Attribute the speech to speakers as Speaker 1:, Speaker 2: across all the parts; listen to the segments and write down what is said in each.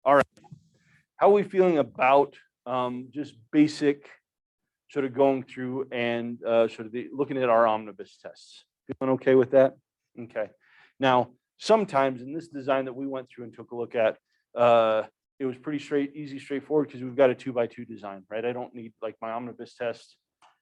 Speaker 1: All right. How are we feeling about just basic sort of going through and sort of looking at our omnibus tests? Feeling okay with that? Okay. Now, sometimes in this design that we went through and took a look at, it was pretty easy, straightforward because we've got a 2x2 design, right? I don't need like my omnibus test.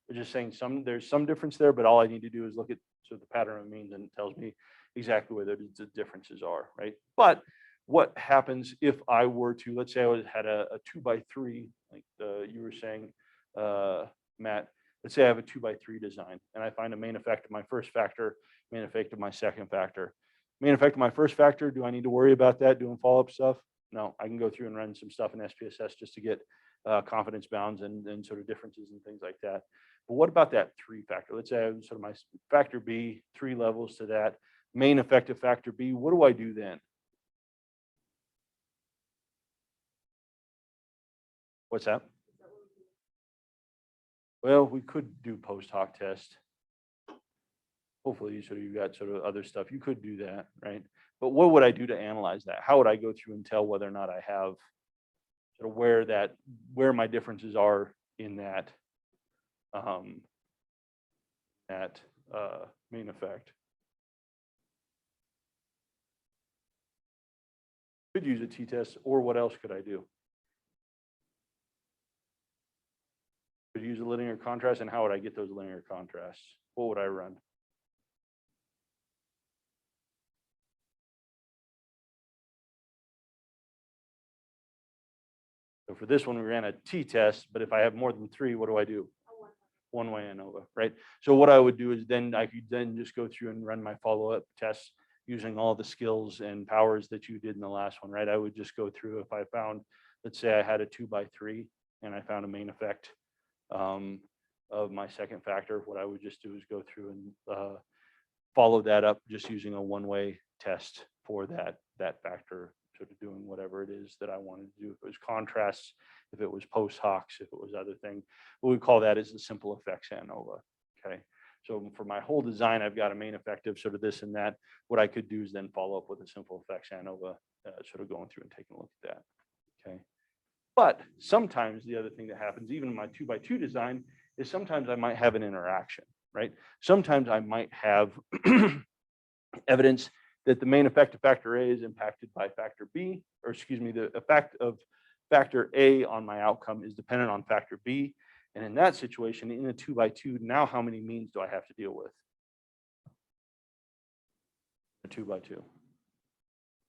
Speaker 1: They're just saying there's some difference there, but all I need to do is look at sort of the pattern of means and it tells me exactly where the differences are, right? But what happens if I were to, let's say I had a 2x3, like you were saying, Matt, let's say I have a 2x3 design and I find a main effect of my first factor, main effect of my second factor. Main effect of my first factor, do I need to worry about that doing follow-up stuff? No, I can go through and run some stuff in SPSS just to get confidence bounds and sort of differences and things like that. But what about that 3 factor? Let's say I have sort of my factor B, 3 levels to that, main effect of factor B. What do I do then? What's that? Well, we could do post hoc test. Hopefully, you've got sort of other stuff. You could do that, right? But what would I do to analyze that? How would I go through and tell whether or not I have sort of where my differences are in that main effect? Could use a t-test, or what else could I do? Could use a linear contrast, and how would I get those linear contrasts? What would I run? So for this one, we ran a t-test, but if I have more than 3, what do I do? One-way ANOVA, right? So what I would do is then I could then just go through and run my follow-up tests using all the skills and powers that you did in the last one, right? I would just go through if I found, let's say I had a 2x3 and I found a main effect of my second factor, what I would just do is go through and follow that up just using a one-way test for that factor, sort of doing whatever it is that I wanted to do. If it was contrasts, if it was post hocs, if it was other thing, what we call that is the simple effects ANOVA. Okay. So for my whole design, I've got a main effect of sort of this and that. What I could do is then follow up with a simple effects ANOVA, sort of going through and taking a look at that. Okay. But sometimes the other thing that happens, even in my 2x2 design, is sometimes I might have an interaction, right? Sometimes I might have evidence that the main effect of factor A is impacted by factor B, or excuse me, the effect of factor A on my outcome is dependent on factor B. And in that situation, in a 2x2, now how many means do I have to deal with? A 2x2.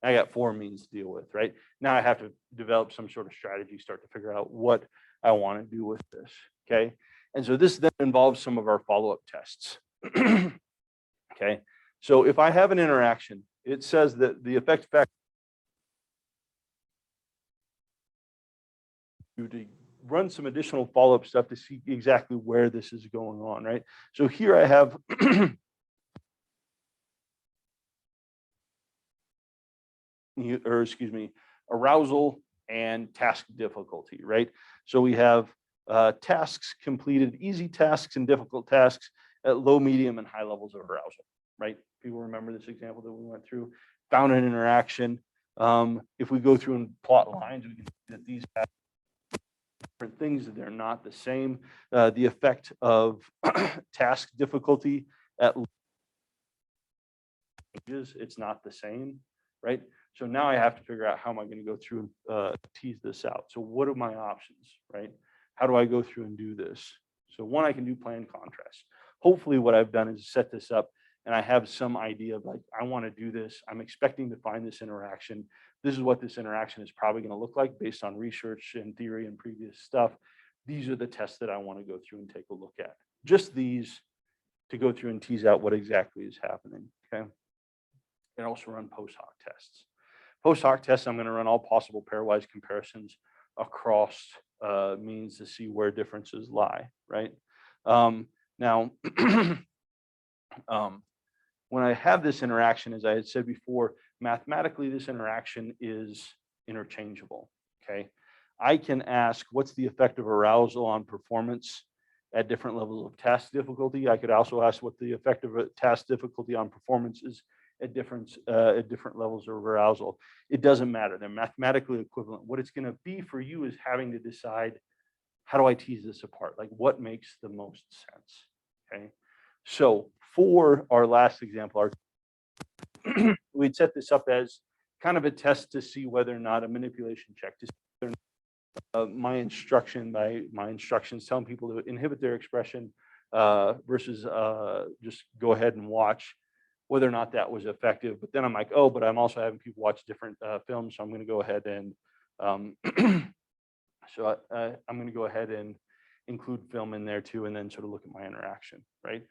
Speaker 1: I got 4 means to deal with, right? Now I have to develop some sort of strategy, start to figure out what I want to do with this, okay? And so this then involves some of our follow-up tests, okay? So if I have an interaction, it says that the effect factor to run some additional follow-up stuff to see exactly where this is going on, right? So here I have or excuse me, arousal and task difficulty, right? So we have tasks completed, easy tasks and difficult tasks at low, medium, and high levels of arousal, right? People remember this example that we went through, found an interaction. If we go through and plot lines, we can see that these have different things, that they're not the same. The effect of task difficulty at stages, it's not the same, right? So now I have to figure out how am I going to go through and tease this out. So what are my options, right? How do I go through and do this? So one, I can do plan contrast. Hopefully what I've done is set this up and I have some idea of like, I want to do this. I'm expecting to find this interaction. This is what this interaction is probably going to look like based on research and theory and previous stuff. These are the tests that I want to go through and take a look at. Just these to go through and tease out what exactly is happening, okay? And also run post hoc tests. Post hoc tests, I'm going to run all possible pairwise comparisons across means to see where differences lie, right? Now, when I have this interaction, as I had said before, mathematically, this interaction is interchangeable, okay? I can ask, what's the effect of arousal on performance at different levels of task difficulty? I could also ask what the effect of a task difficulty on performance is at different levels of arousal. It doesn't matter. They're mathematically equivalent. What it's going to be for you is having to decide, how do I tease this apart? Like, what makes the most sense? Okay. So for our last example, we'd set this up as kind of a test to see whether or not a manipulation check, to see whether or not, my instructions telling people to inhibit their expression versus just go ahead and watch, whether or not that was effective. But then I'm like, oh, but I'm also having people watch different films, so I'm going to go ahead and I'm going to go ahead and include film in there too, and then sort of look at my interaction, right?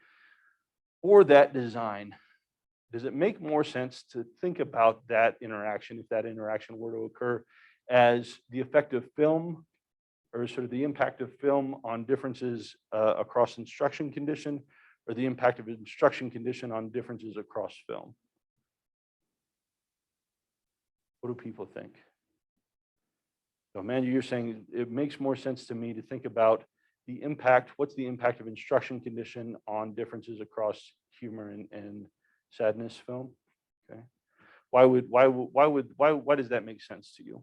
Speaker 1: For that design, does it make more sense to think about that interaction, if that interaction were to occur, as the effect of film, or sort of the impact of film on differences across instruction condition, or the impact of instruction condition on differences across film? What do people think? So Amanda, you're saying it makes more sense to me to think about the impact. What's the impact of instruction condition on differences across humor and sadness film? Okay. Why does that make sense to you?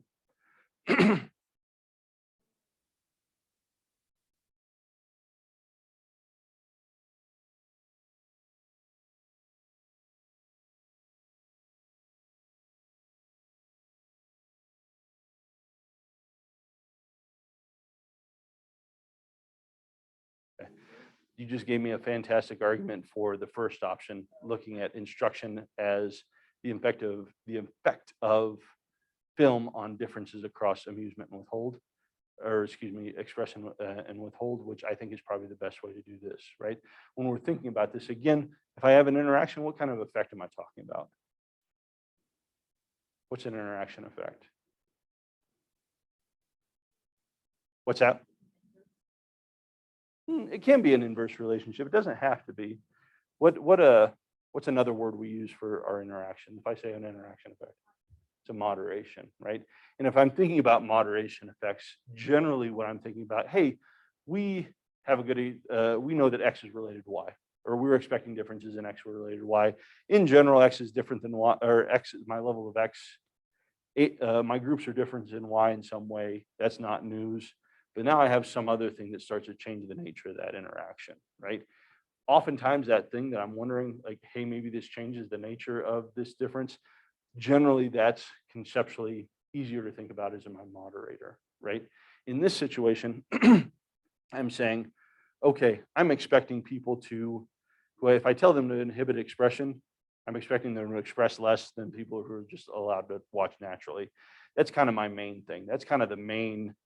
Speaker 1: You just gave me a fantastic argument for the first option, looking at instruction as the effect of film on differences across amusement and withhold, or excuse me, expression and withhold, which I think is probably the best way to do this, right? When we're thinking about this, again, if I have an interaction, what kind of effect am I talking about? What's an interaction effect? What's that? It can be an inverse relationship. It doesn't have to be. What's another word we use for our interaction? If I say an interaction effect, it's a moderation, right? And if I'm thinking about moderation effects, generally what I'm thinking about, hey, we have a good, we know that X is related to Y, or we're expecting differences in X were related to Y. In general, X is different than Y, or X is my level of X. My groups are different than Y in some way. That's not news. But now I have some other thing that starts to change the nature of that interaction, right? Oftentimes that thing that I'm wondering, like, hey, maybe this changes the nature of this difference. Generally, that's conceptually easier to think about as my moderator, right? In this situation, I'm saying, okay, I'm expecting people to, well, if I tell them to inhibit expression, I'm expecting them to express less than people who are just allowed to watch naturally. That's kind of my main thing. That's kind of the main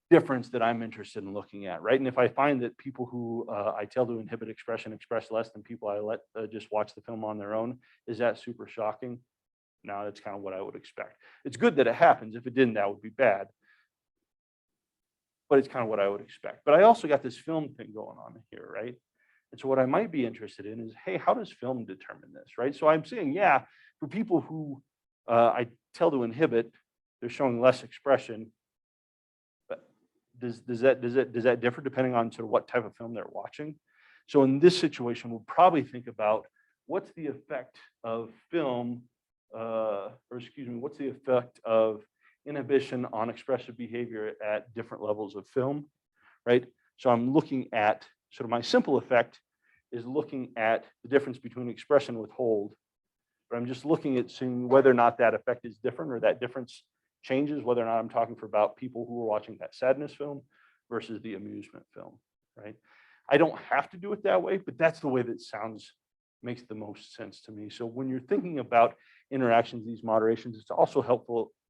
Speaker 1: difference that I'm interested in looking at, right? And if I find that people who I tell to inhibit expression express less than people I let just watch the film on their own, is that super shocking? No, that's kind of what I would expect. It's good that it happens. If it didn't, that would be bad. But it's kind of what I would expect. But I also got this film thing going on here, right? And so what I might be interested in is, hey, how does film determine this, right? So I'm saying, yeah, for people who I tell to inhibit, they're showing less expression. Does that differ depending on sort of what type of film they're watching? So in this situation, we'll probably think about what's the effect of film, what's the effect of inhibition on expressive behavior at different levels of film, right? So I'm looking at sort of my simple effect is looking at the difference between expression and withhold, but I'm just looking at seeing whether or not that effect is different, or that difference changes, whether or not I'm talking about people who are watching that sadness film versus the amusement film, right? I don't have to do it that way, but that's the way that makes the most sense to me. So when you're thinking about interactions, these moderations, it's also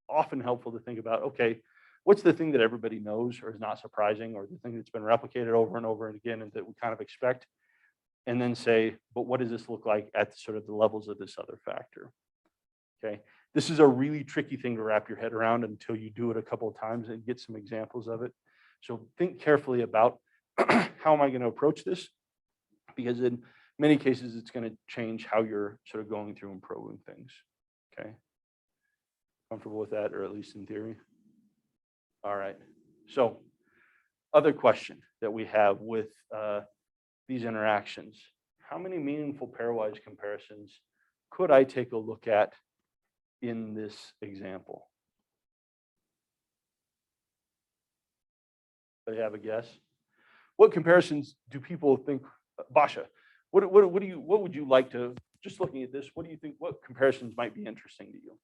Speaker 1: often helpful to think about, okay, what's the thing that everybody knows or is not surprising, or the thing that's been replicated over and over and again and that we kind of expect, and then say, but what does this look like at sort of the levels of this other factor? Okay. This is a really tricky thing to wrap your head around until you do it a couple of times and get some examples of it. So think carefully about how am I going to approach this? Because in many cases, it's going to change how you're sort of going through and probing things. Okay. Comfortable with that, or at least in theory? All right. So other question that we have with these interactions: how many meaningful pairwise comparisons could I take a look at in this example? Do you have a guess? What comparisons do people think, Basha, what would you like to, just looking at this, what do you think, what comparisons might be interesting to you?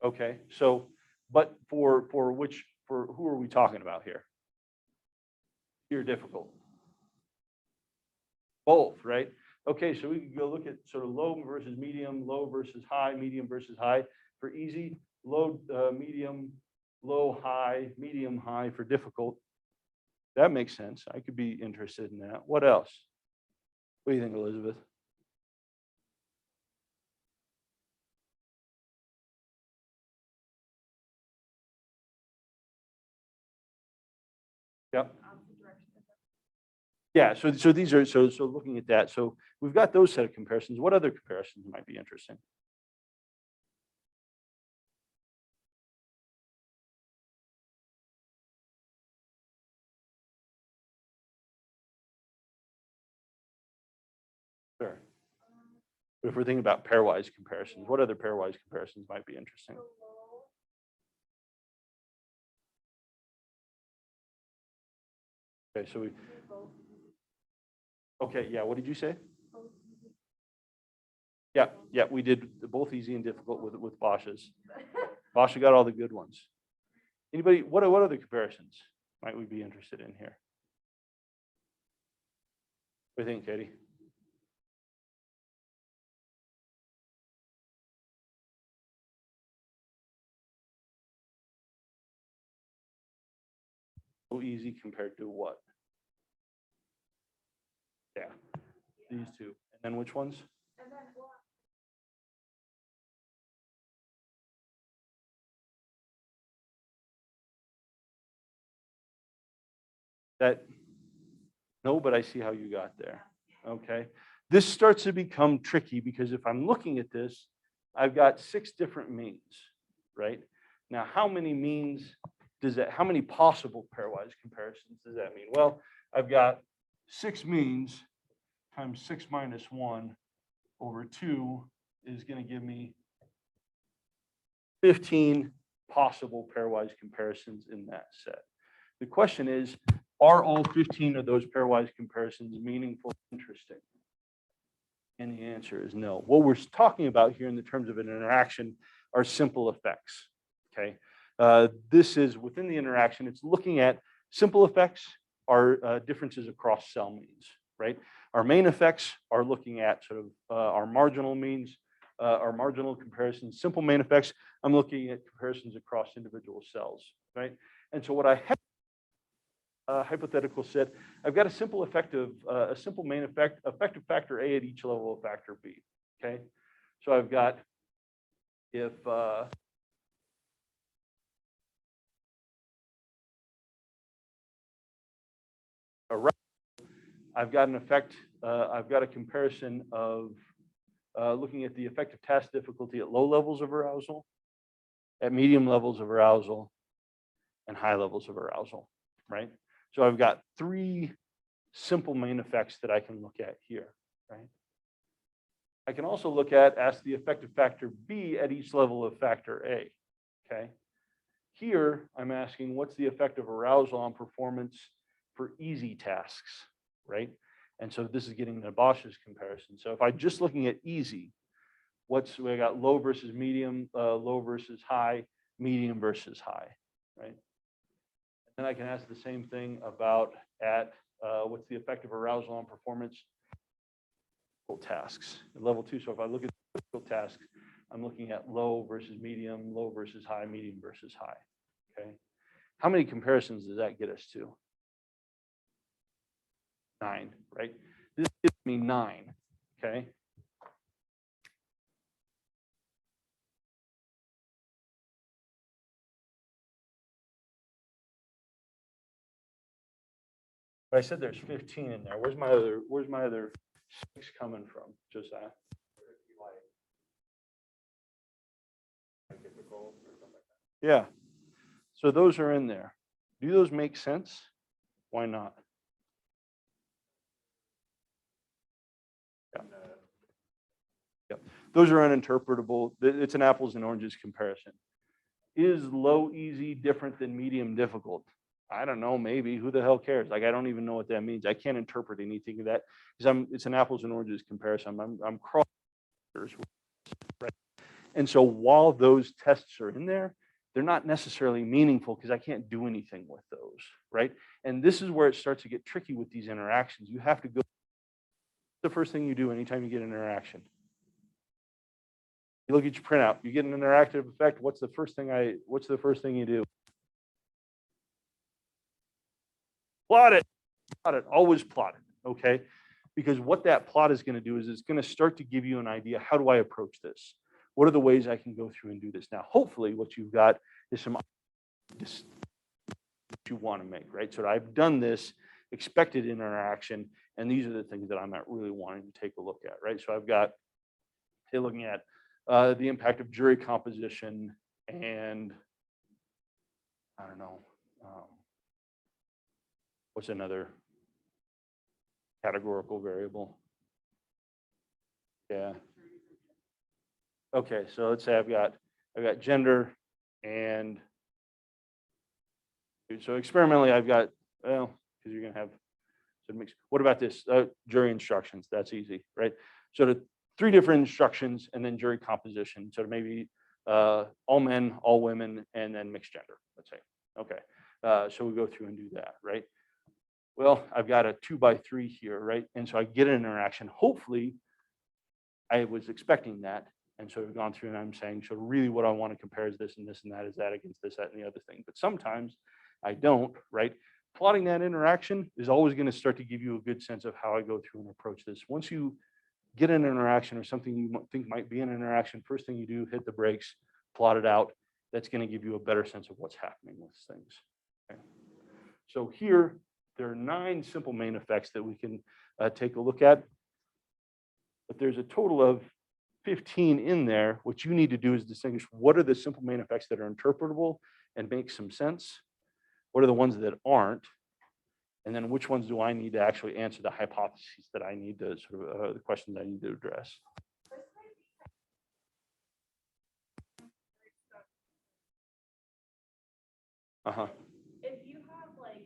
Speaker 1: Okay, so, but for who are we talking about here? You're difficult. Both, right? Okay, so we can go look at sort of low versus medium, low versus high, medium versus high for easy, low, medium, low, high, medium, high for difficult. That makes sense. I could be interested in that. What else? What do you think, Elizabeth? Yep. Yeah, so these are so looking at that. So we've got those set of comparisons. What other comparisons might be interesting? Sure. But if we're thinking about pairwise comparisons, what other pairwise comparisons might be interesting? Okay, so we. Okay, yeah. What did you say? Yeah, we did both easy and difficult with Bosch's. Basha got all the good ones. Anybody? What other comparisons might we be interested in here? What do you think, Katie? So easy compared to what? Yeah, these two. And then which ones? That, no, but I see how you got there. Okay. This starts to become tricky because if I'm looking at this, I've got 6 different means, right? Now, how many means does that, how many possible pairwise comparisons does that mean? Well, I've got 6 means times 6 minus 1 over 2 is going to give me 15 possible pairwise comparisons in that set. The question is, are all 15 of those pairwise comparisons meaningful and interesting? And the answer is no. What we're talking about here in the terms of an interaction are simple effects, okay? This is within the interaction, it's looking at simple effects are differences across cell means, right? Our main effects are looking at sort of our marginal means, our marginal comparisons. Simple main effects, I'm looking at comparisons across individual cells, right? And so what I have hypothetical set, I've got a simple effective, a simple main effect, effective factor A at each level of factor B. Okay, so I've got if I've got an effect, I've got a comparison of looking at the effective task difficulty at low levels of arousal, at medium levels of arousal, and high levels of arousal, right? So I've got 3 simple main effects that I can look at here, right? I can also look at, ask the effective factor B at each level of factor A, okay? Here, I'm asking what's the effective arousal on performance for easy tasks, right? And so this is getting the Bosch's comparison. So if I'm just looking at easy, we got low versus medium, low versus high, medium versus high, right? Then I can ask the same thing about at what's the effective arousal on performance tasks at level 2. So if I look at difficult tasks, I'm looking at low versus medium, low versus high, medium versus high. Okay. How many comparisons does that get us to? 9, right? This gives me 9. Okay. But I said there's 15 in there. Where's my other 6 coming from, Josiah? Yeah. So those are in there. Do those make sense? Why not? Yeah. Yep. Those are uninterpretable. It's an apples and oranges comparison. Is low easy different than medium difficult? I don't know, maybe. Who the hell cares? Like, I don't even know what that means. I can't interpret anything of that because it's an apples and oranges comparison. I'm cross, right? And so while those tests are in there, they're not necessarily meaningful because I can't do anything with those, right? And this is where it starts to get tricky with these interactions. You have to go. The first thing you do anytime you get an interaction, you look at your printout, you get an interactive effect. What's the first thing you do? Plot it, always plot it, okay? Because what that plot is going to do is it's going to start to give you an idea. How do I approach this? What are the ways I can go through and do this? Now, hopefully what you've got is some that you want to make, right? So I've done this expected interaction, and these are the things that I'm not really wanting to take a look at, right? So I've got, say, looking at the impact of jury composition and I don't know, what's another categorical variable? Yeah. Okay, so let's say I've got gender and so experimentally I've got, well, because you're gonna have so mix. What about this? Jury instructions, that's easy, right? So the 3 different instructions and then jury composition. So maybe all men, all women, and then mixed gender, let's say. Okay, so we go through and do that, right? Well, I've got a 2x3 here, right? And so I get an interaction. Hopefully, I was expecting that. And so we've gone through and I'm saying, so really what I want to compare is this and this and that is that against this, that, and the other thing. But sometimes I don't, right? Plotting that interaction is always going to start to give you a good sense of how I go through and approach this. Once you get an interaction or something you think might be an interaction, first thing you do, hit the brakes, plot it out. That's going to give you a better sense of what's happening with things. Okay. So here, there are 9 simple main effects that we can take a look at. But there's a total of 15 in there. What you need to do is distinguish what are the simple main effects that are interpretable and make some sense. What are the ones that aren't? And then which ones do I need to actually answer the hypotheses that I need to sort of the questions I need to address? Uh-huh.
Speaker 2: If you have like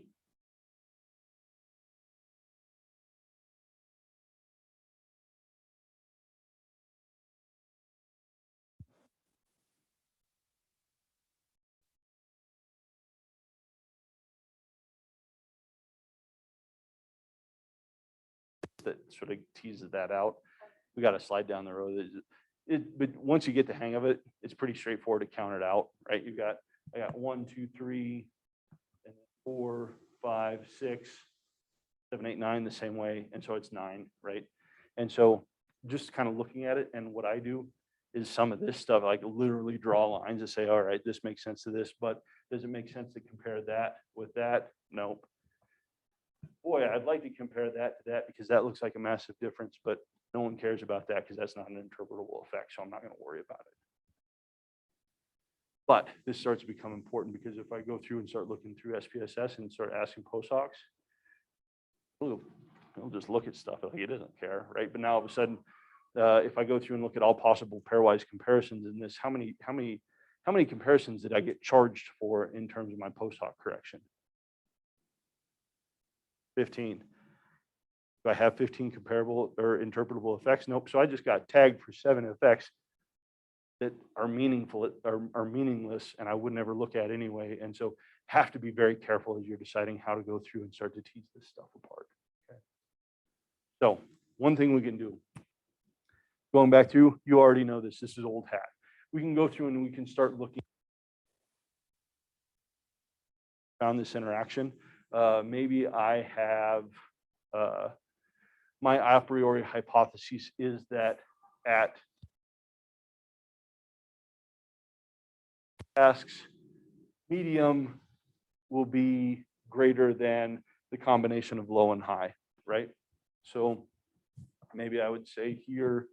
Speaker 1: That sort of teases that out. We got to slide down the road. But once you get the hang of it, it's pretty straightforward to count it out, right? I got 1, 2, 3, and 4, 5, 6, 7, 8, 9 the same way, and so it's 9, right? And so just kind of looking at it, and what I do is some of this stuff, like literally draw lines and say, all right, this makes sense to this, but does it make sense to compare that with that? Nope. Boy, I'd like to compare that to that because that looks like a massive difference, but no one cares about that because that's not an interpretable effect, so I'm not going to worry about it. But this starts to become important because if I go through and start looking through SPSS and start asking postdocs, he'll just look at stuff like he doesn't care, right? But now all of a sudden, if I go through and look at all possible pairwise comparisons in this, how many comparisons did I get charged for in terms of my post-hoc correction? 15. Do I have 15 comparable or interpretable effects? Nope. So I just got tagged for 7 effects that are meaningful, are meaningless, and I would never look at anyway. And so have to be very careful as you're deciding how to go through and start to tease this stuff apart. Okay. So one thing we can do, going back through, you already know this. This is old hat. We can go through and we can start looking on this interaction. Maybe I have my a priori hypothesis is that at tasks, medium will be greater than the combination of low and high, right? So maybe I would say here,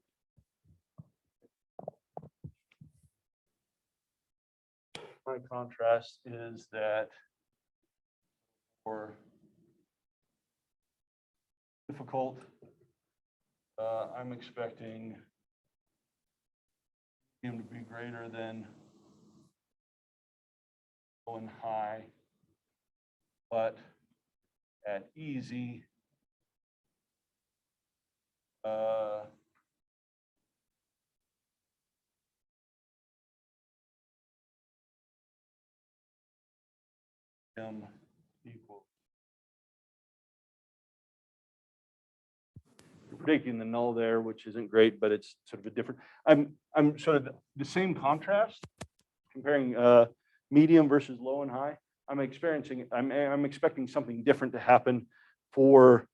Speaker 1: my contrast is that or difficult, I'm expecting him to be greater than low and high, but at easy, m equal. You're predicting the null there, which isn't great, but it's sort of a different. I'm sort of the same contrast comparing medium versus low and high. I'm expecting something different to happen for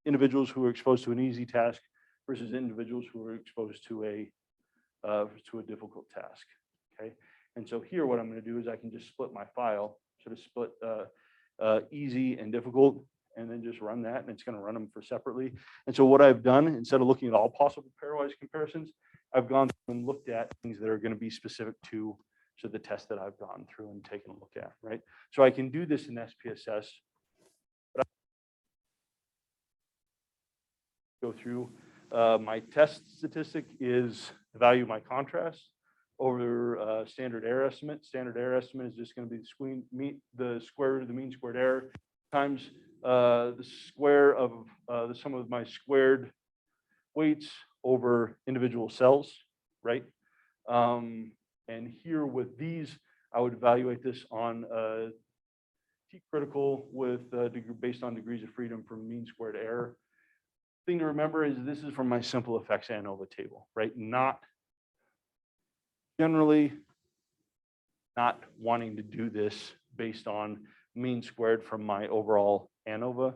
Speaker 1: individuals who are exposed to an easy task versus individuals who are exposed to a difficult task. Okay, and so here what I'm going to do is I can just split my file, sort of split easy and difficult, and then just run that, and it's going to run them for separately. And so what I've done, instead of looking at all possible pairwise comparisons, I've gone through and looked at things that are going to be specific to the test that I've gone through and taken a look at, right? So I can do this in SPSS. But I go through my test statistic is the value of my contrast over standard error estimate. Standard error estimate is just going to be the square root of the mean squared error times the square of the sum of my squared weights over individual cells, right? And here with these, I would evaluate this on T critical with based on degrees of freedom from mean squared error. Thing to remember is this is from my simple effects ANOVA table, right? Not generally not wanting to do this based on mean squared from my overall ANOVA.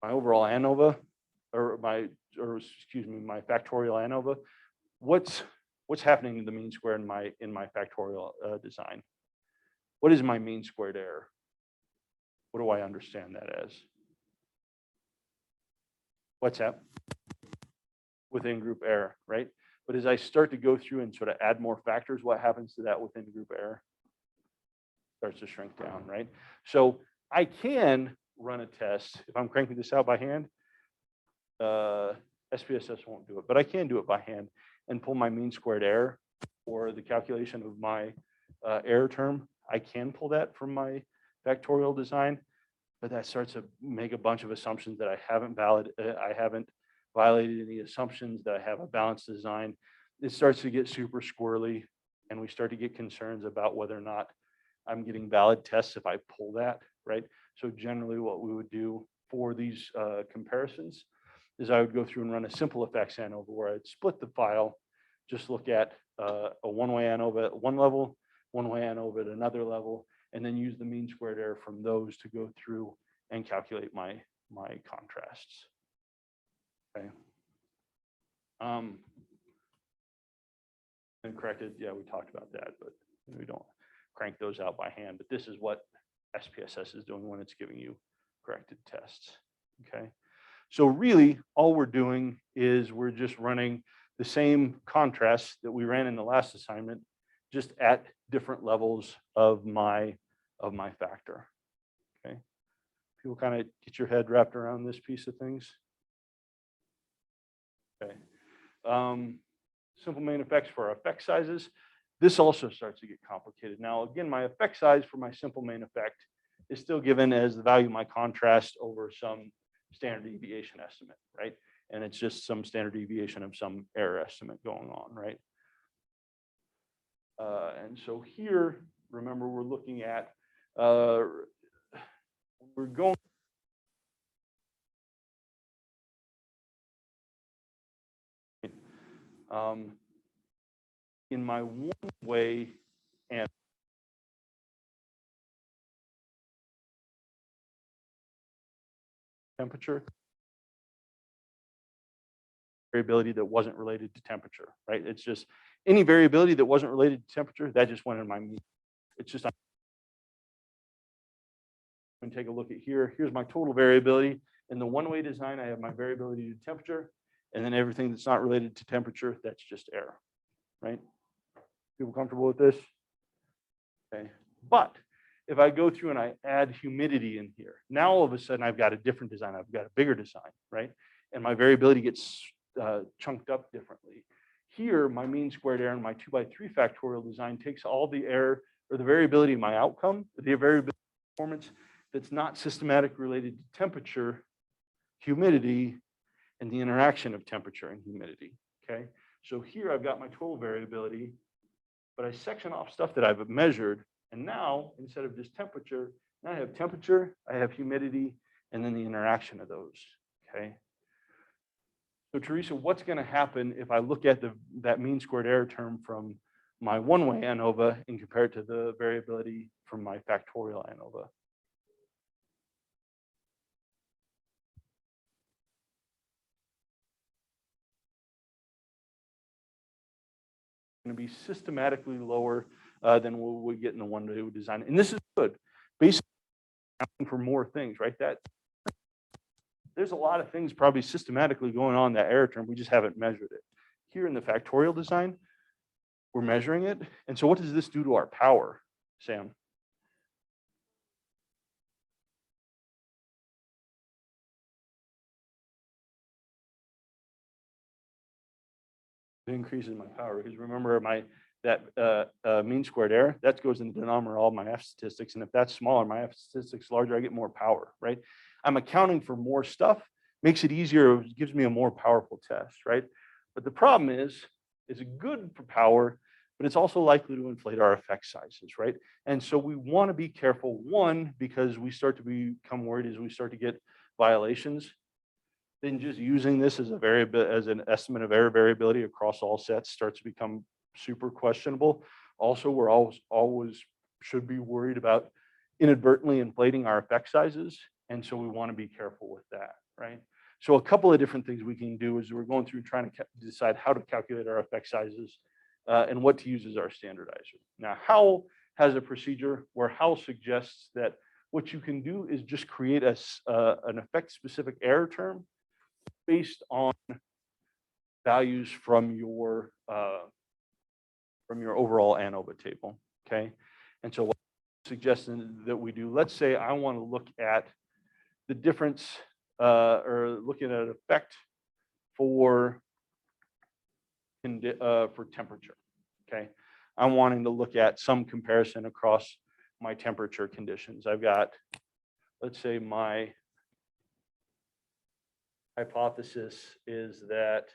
Speaker 1: My overall ANOVA, my factorial ANOVA. What's happening in the mean square in my factorial design? What is my mean squared error? What do I understand that as? What's that? Within group error, right? But as I start to go through and sort of add more factors, what happens to that within group error? Starts to shrink down, right? So I can run a test if I'm cranking this out by hand. SPSS won't do it, but I can do it by hand and pull my mean squared error or the calculation of my error term. I can pull that from my factorial design, but that starts to make a bunch of assumptions that I haven't violated any assumptions, that I have a balanced design. It starts to get super squirrely, and we start to get concerns about whether or not I'm getting valid tests if I pull that, right? So generally what we would do for these comparisons is I would go through and run a simple effects ANOVA where I'd split the file, just look at a one-way ANOVA at one level, one-way ANOVA at another level, and then use the mean squared error from those to go through and calculate my contrasts. Okay. And corrected, yeah, we talked about that, but we don't crank those out by hand. But this is what SPSS is doing when it's giving you corrected tests. Okay. So really, all we're doing is we're just running the same contrast that we ran in the last assignment, just at different levels of my factor. Okay. People kind of get your head wrapped around this piece of things. Okay. Simple main effects for our effect sizes. This also starts to get complicated. Now, again, my effect size for my simple main effect is still given as the value of my contrast over some standard deviation estimate, right? And it's just some standard deviation of some error estimate going on, right? And so here, remember, we're looking at, we're going in my one way and temperature variability that wasn't related to temperature, right? It's just any variability that wasn't related to temperature that just went in my mean. It's just, I'm going to take a look at here. Here's my total variability. In the one-way design, I have my variability to temperature, and then everything that's not related to temperature, that's just error, right? People comfortable with this? Okay. But if I go through and I add humidity in here, now all of a sudden I've got a different design. I've got a bigger design, right? And my variability gets chunked up differently. Here, my mean squared error in my 2x3 factorial design takes all the error or the variability of my outcome, the variability of performance that's not systematic related to temperature, humidity, and the interaction of temperature and humidity, okay? So here I've got my total variability, but I section off stuff that I've measured, and now, instead of just temperature, now I have temperature, I have humidity, and then the interaction of those, okay? So Teresa, what's gonna happen if I look at that mean squared error term from my one-way ANOVA and compare it to the variability from my factorial ANOVA? Going to be systematically lower than what we get in the one-way design. And this is good. Basically, for more things, right? There's a lot of things probably systematically going on in that error term. We just haven't measured it. Here in the factorial design, we're measuring it. And so what does this do to our power, Sam? It increases my power because remember that mean squared error, that goes in the denominator of all my F statistics. And if that's smaller, my F statistics larger, I get more power, right? I'm accounting for more stuff, makes it easier, it gives me a more powerful test, right? But the problem is it's good for power, but it's also likely to inflate our effect sizes, right? And so we want to be careful, one, because we start to become worried as we start to get violations. Then just using this as an estimate of error variability across all sets starts to become super questionable. Also, we're always should be worried about inadvertently inflating our effect sizes. And so we want to be careful with that, right? So a couple of different things we can do is we're going through trying to decide how to calculate our effect sizes and what to use as our standardizer. Now, Howell has a procedure where Howell suggests that what you can do is just create an effect-specific error term based on values from your overall ANOVA table, okay? And so what I'm suggesting that we do, let's say I want to look at the difference or looking at an effect for temperature, okay? I'm wanting to look at some comparison across my temperature conditions. I've got, let's say my hypothesis is that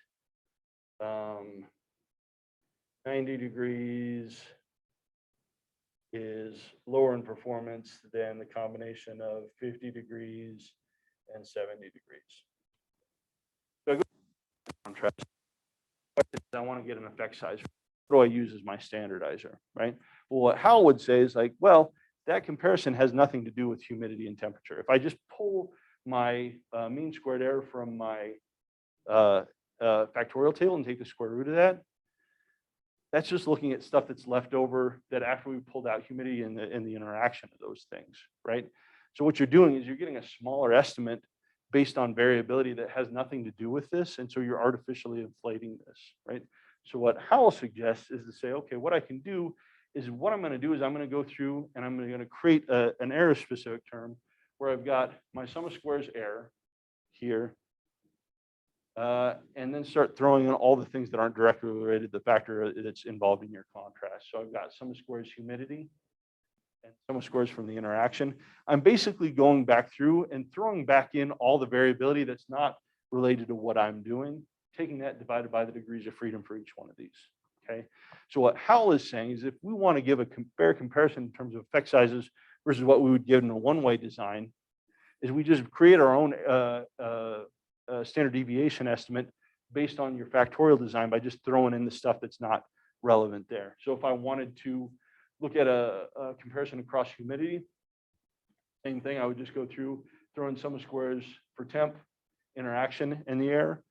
Speaker 1: 90 degrees is lower in performance than the combination of 50 degrees and 70 degrees. So I go to contrast. I want to get an effect size. What do I use as my standardizer, right? Well, what Howell would say is like, well, that comparison has nothing to do with humidity and temperature. If I just pull my mean squared error from my factorial table and take the square root of that, that's just looking at stuff that's left over that after we pulled out humidity and the interaction of those things, right? So what you're doing is you're getting a smaller estimate based on variability that has nothing to do with this. And so you're artificially inflating this, right? So what Howell suggests is to say, okay, what I can do is what I'm going to do is I'm going to go through and I'm going to create an error specific term where I've got my sum of squares error here, and then start throwing in all the things that aren't directly related to the factor that's involved in your contrast. So I've got sum of squares humidity and sum of squares from the interaction. I'm basically going back through and throwing back in all the variability that's not related to what I'm doing, taking that divided by the degrees of freedom for each one of these, okay? So what Howell is saying is if we want to give a fair comparison in terms of effect sizes versus what we would give in a one-way design, is we just create our own standard deviation estimate based on your factorial design by just throwing in the stuff that's not relevant there. So if I wanted to look at a comparison across humidity, same thing, I would just go through, throw in sum of squares for temp, interaction, and the error.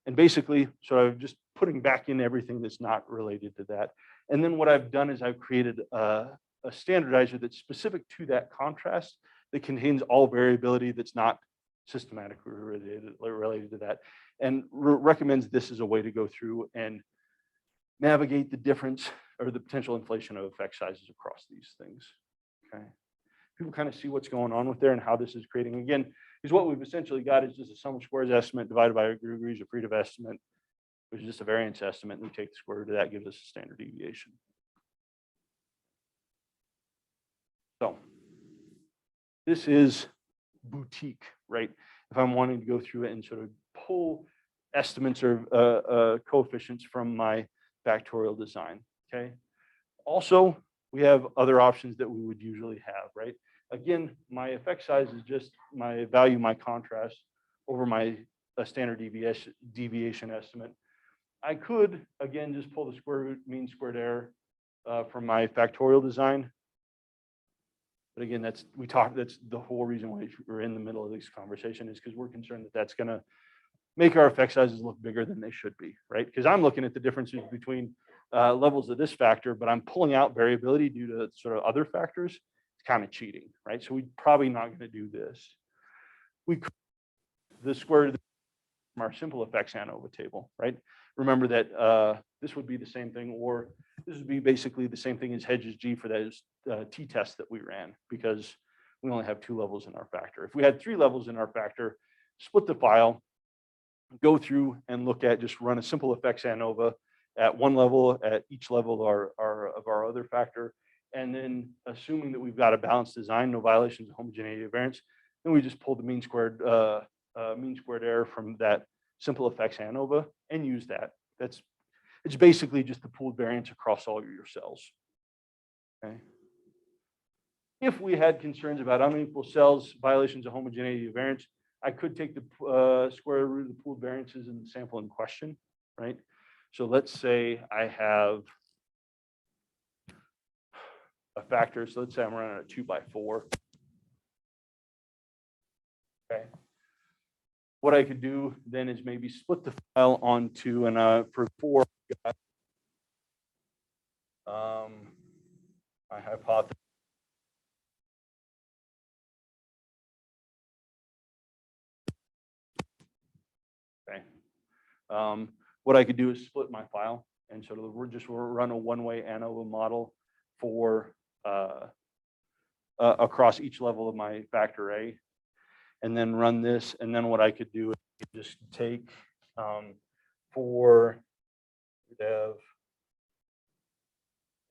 Speaker 1: And basically, so I'm just putting back in everything that's not related to that. And then what I've done is I've created a standardizer that's specific to that contrast that contains all variability that's not systematically related to that, and recommends this as a way to go through and navigate the difference or the potential inflation of effect sizes across these things, okay? people kind of see what's going on with there and how this is creating. Again, because what we've essentially got is just a sum of squares estimate divided by a degrees of freedom estimate, which is just a variance estimate. And we take the square root of that, gives us a standard deviation. So this is boutique, right? If I'm wanting to go through it and sort of pull estimates or coefficients from my factorial design, okay? Also, we have other options that we would usually have, right? Again, my effect size is just my value, my contrast over my standard deviation estimate. I could, again, just pull the square root mean squared error from my factorial design. But again, that's the whole reason why we're in the middle of this conversation is because we're concerned that that's going to make our effect sizes look bigger than they should be, right? Because I'm looking at the differences between levels of this factor, but I'm pulling out variability due to sort of other factors. It's kind of cheating, right? So we're probably not going to do this. We could the square root from our simple effects ANOVA table, right? Remember that this would be the same thing, or this would be basically the same thing as Hedges G for those t-tests that we ran, because we only have 2 levels in our factor. If we had 3 levels in our factor, split the file, go through and look at, just run a simple effects ANOVA at one level, at each level of our other factor, and then assuming that we've got a balanced design, no violations of homogeneity or variance, then we just pull the mean squared error from that simple effects ANOVA and use that. It's basically just the pooled variance across all your cells. Okay. If we had concerns about unequal cells, violations of homogeneity or variance, I could take the square root of the pooled variances in the sample in question, right? So let's say I have a factor. So let's say I'm running a 2x4. Okay. What I could do then is maybe split the file onto, and for 4, my hypothesis. Okay. What I could do is split my file and sort of run a one-way ANOVA model for across each level of my factor A, and then run this. And then what I could do is just take for dev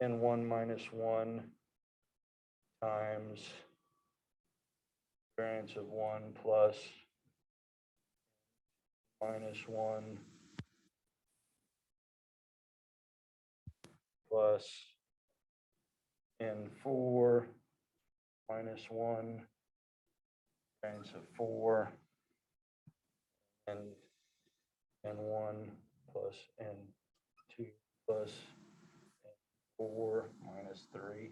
Speaker 1: n1 minus 1 times variance of 1 plus minus 1 plus n4 minus 1 variance of 4 and n1 plus n2 plus n4 minus 3.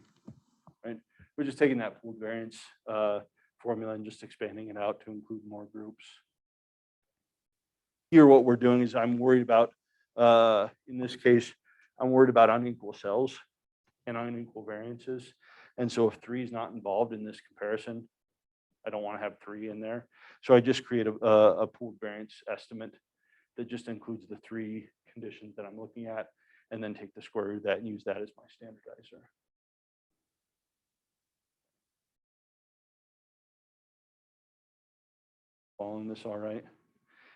Speaker 1: Right? We're just taking that pooled variance formula and just expanding it out to include more groups. Here, what we're doing is I'm worried about, in this case, I'm worried about unequal cells and unequal variances. And so if 3 is not involved in this comparison, I don't want to have 3 in there. So I just create a pooled variance estimate that just includes the 3 conditions that I'm looking at, and then take the square root of that and use that as my standardizer. Following this all right?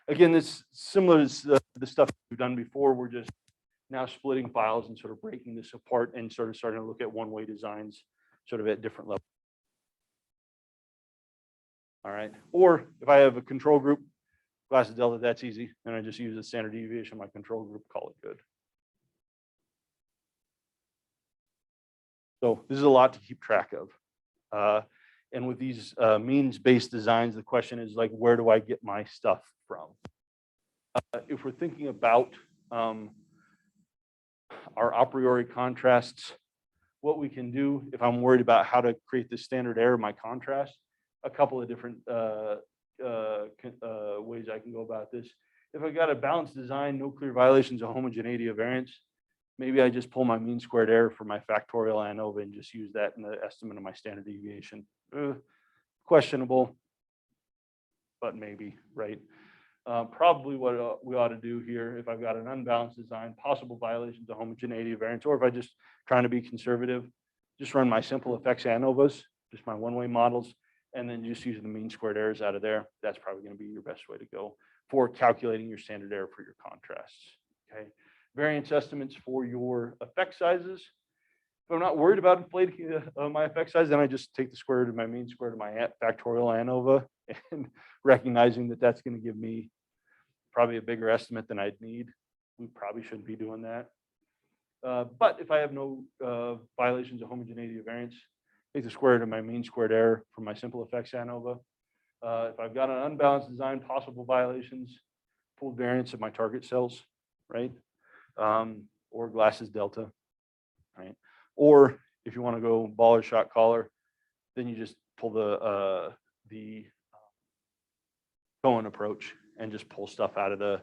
Speaker 1: Again, this similar to the stuff we've done before. We're just now splitting files and sort of breaking this apart and sort of starting to look at one-way designs sort of at different levels. All right. Or if I have a control group, class of delta, that's easy. And I just use the standard deviation of my control group, call it good. So this is a lot to keep track of. And with these means-based designs, the question is like, where do I get my stuff from? If we're thinking about our a priori contrasts, what we can do, if I'm worried about how to create the standard error of my contrast, a couple of different ways I can go about this. If I got a balanced design, no clear violations of homogeneity or variance, maybe I just pull my mean squared error for my factorial ANOVA and just use that in the estimate of my standard deviation. Questionable, but maybe, right? Probably what we ought to do here, if I've got an unbalanced design, possible violations of homogeneity or variance, or if I just trying to be conservative, just run my simple effects ANOVAs, just my one-way models, and then just using the mean squared errors out of there. That's probably going to be your best way to go for calculating your standard error for your contrasts. Okay. Variance estimates for your effect sizes. If I'm not worried about inflating my effect size, then I just take the square root of my mean squared of my factorial ANOVA, and recognizing that that's going to give me probably a bigger estimate than I'd need. We probably shouldn't be doing that. But if I have no violations of homogeneity of variance, take the square root of my mean squared error for my simple effects ANOVA. If I've got an unbalanced design, possible violations, pooled variance of my target cells, right? Or glasses delta, right? Or if you want to go ball or shot caller, then you just pull the Cohen approach and just pull stuff out of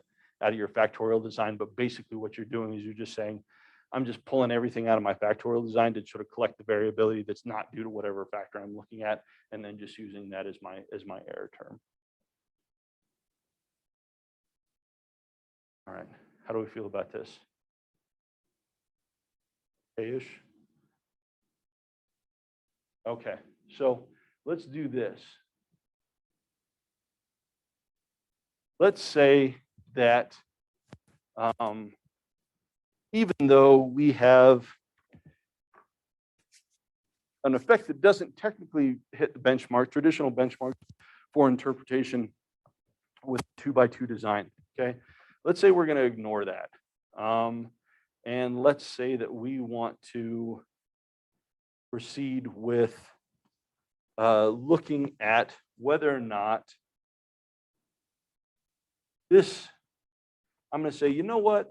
Speaker 1: your factorial design. But basically what you're doing is you're just saying, I'm just pulling everything out of my factorial design to sort of collect the variability that's not due to whatever factor I'm looking at, and then just using that as my error term. All right, how do we feel about this? Okay-ish? Okay, so let's do this. Let's say that even though we have an effect that doesn't technically hit the benchmark, traditional benchmark for interpretation with 2x2 design, okay? Let's say we're going to ignore that. And let's say that we want to proceed with looking at whether or not this, I'm going to say, you know what?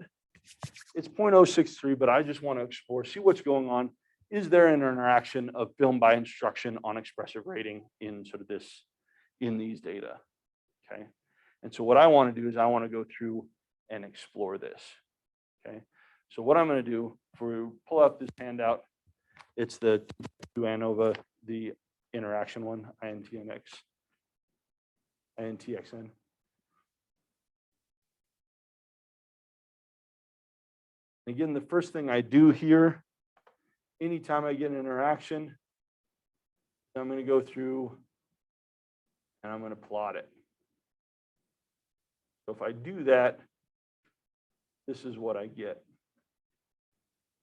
Speaker 1: It's 0.063, but I just want to explore, see what's going on. Is there an interaction of film by instruction on expressive rating in sort of this, in these data? Okay. And so what I want to do is I want to go through and explore this. Okay. So what I'm going to do, if we pull up this handout, it's the ANOVA, the interaction one, INTXN. Again, the first thing I do here, anytime I get an interaction, I'm going to go through and I'm going to plot it. So if I do that, this is what I get.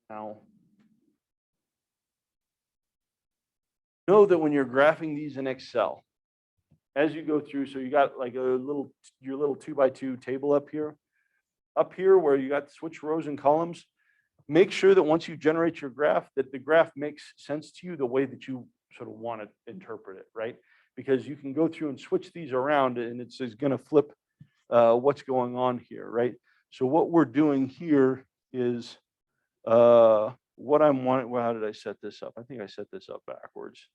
Speaker 1: Now, know that when you're graphing these in Excel, as you go through, so you got like your little 2x2 table up here where you got switch rows and columns, make sure that once you generate your graph, that the graph makes sense to you the way that you sort of want to interpret it, right? Because you can go through and switch these around and it's going to flip what's going on here, right? So what we're doing here is what I'm wanting. Well, how did I set this up? I think I set this up backwards.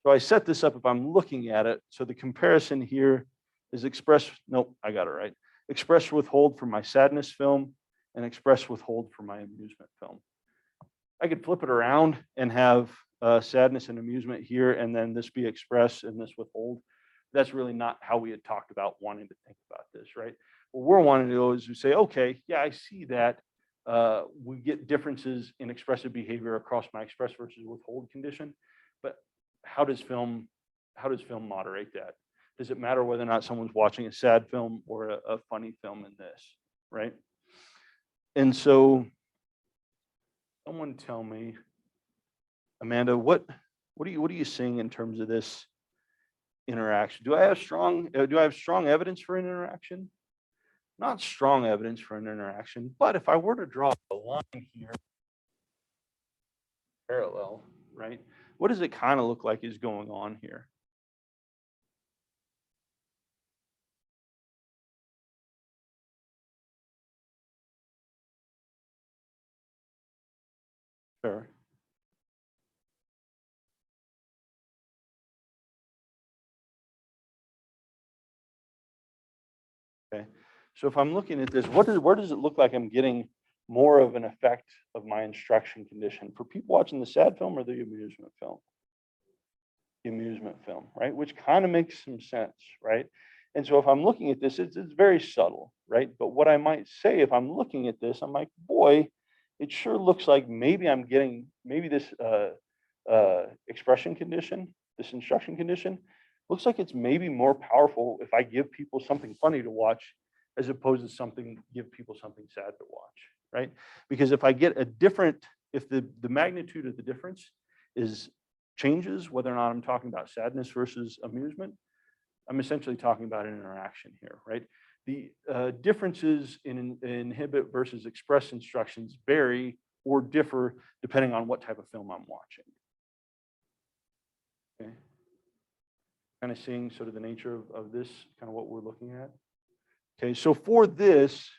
Speaker 1: So I set this up if I'm looking at it. So the comparison here is express. Nope, I got it right. Express withhold for my sadness film and express withhold for my amusement film. I could flip it around and have sadness and amusement here, and then this be express and this withhold. That's really not how we had talked about wanting to think about this, right? What we're wanting to do is we say, okay, yeah, I see that we get differences in expressive behavior across my express versus withhold condition, but how does film moderate that? Does it matter whether or not someone's watching a sad film or a funny film in this, right? And so someone tell me, Amanda, what are you seeing in terms of this interaction? Do I have strong evidence for an interaction? Not strong evidence for an interaction, but if I were to draw a line here, parallel, right? What does it kind of look like is going on here? Sure. Okay. So if I'm looking at this, where does it look like I'm getting more of an effect of my instruction condition for people watching the sad film or the amusement film? The amusement film, right? Which kind of makes some sense, right? And so if I'm looking at this, it's very subtle, right? But what I might say if I'm looking at this, I'm like, boy, it sure looks like maybe I'm getting, maybe this expression condition, this instruction condition, looks like it's maybe more powerful if I give people something funny to watch as opposed to give people something sad to watch, right? Because if I get a different, if the magnitude of the difference changes, whether or not I'm talking about sadness versus amusement, I'm essentially talking about an interaction here, right? The differences in inhibit versus express instructions vary or differ depending on what type of film I'm watching. Okay. Kind of seeing sort of the nature of this, kind of what we're looking at. Okay, so for this,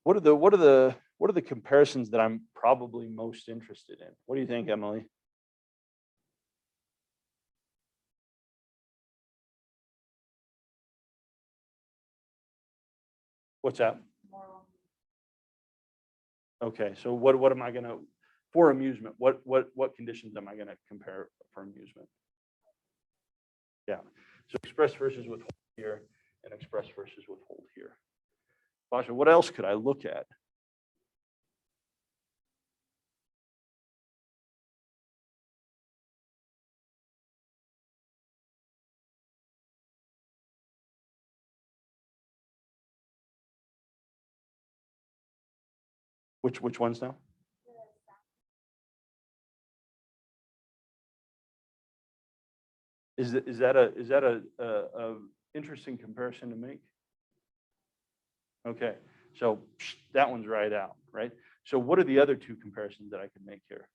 Speaker 1: what are the comparisons that I'm probably most interested in? What do you think, Emily? What's that? Okay, so what am I gonna, for amusement, what conditions am I gonna compare for amusement? Yeah, so express versus withhold here and express versus withhold here. Basha, what else could I look at? Which ones now? Is that a interesting comparison to make? Okay, so that one's right out, right? So what are the other two comparisons that I could make here?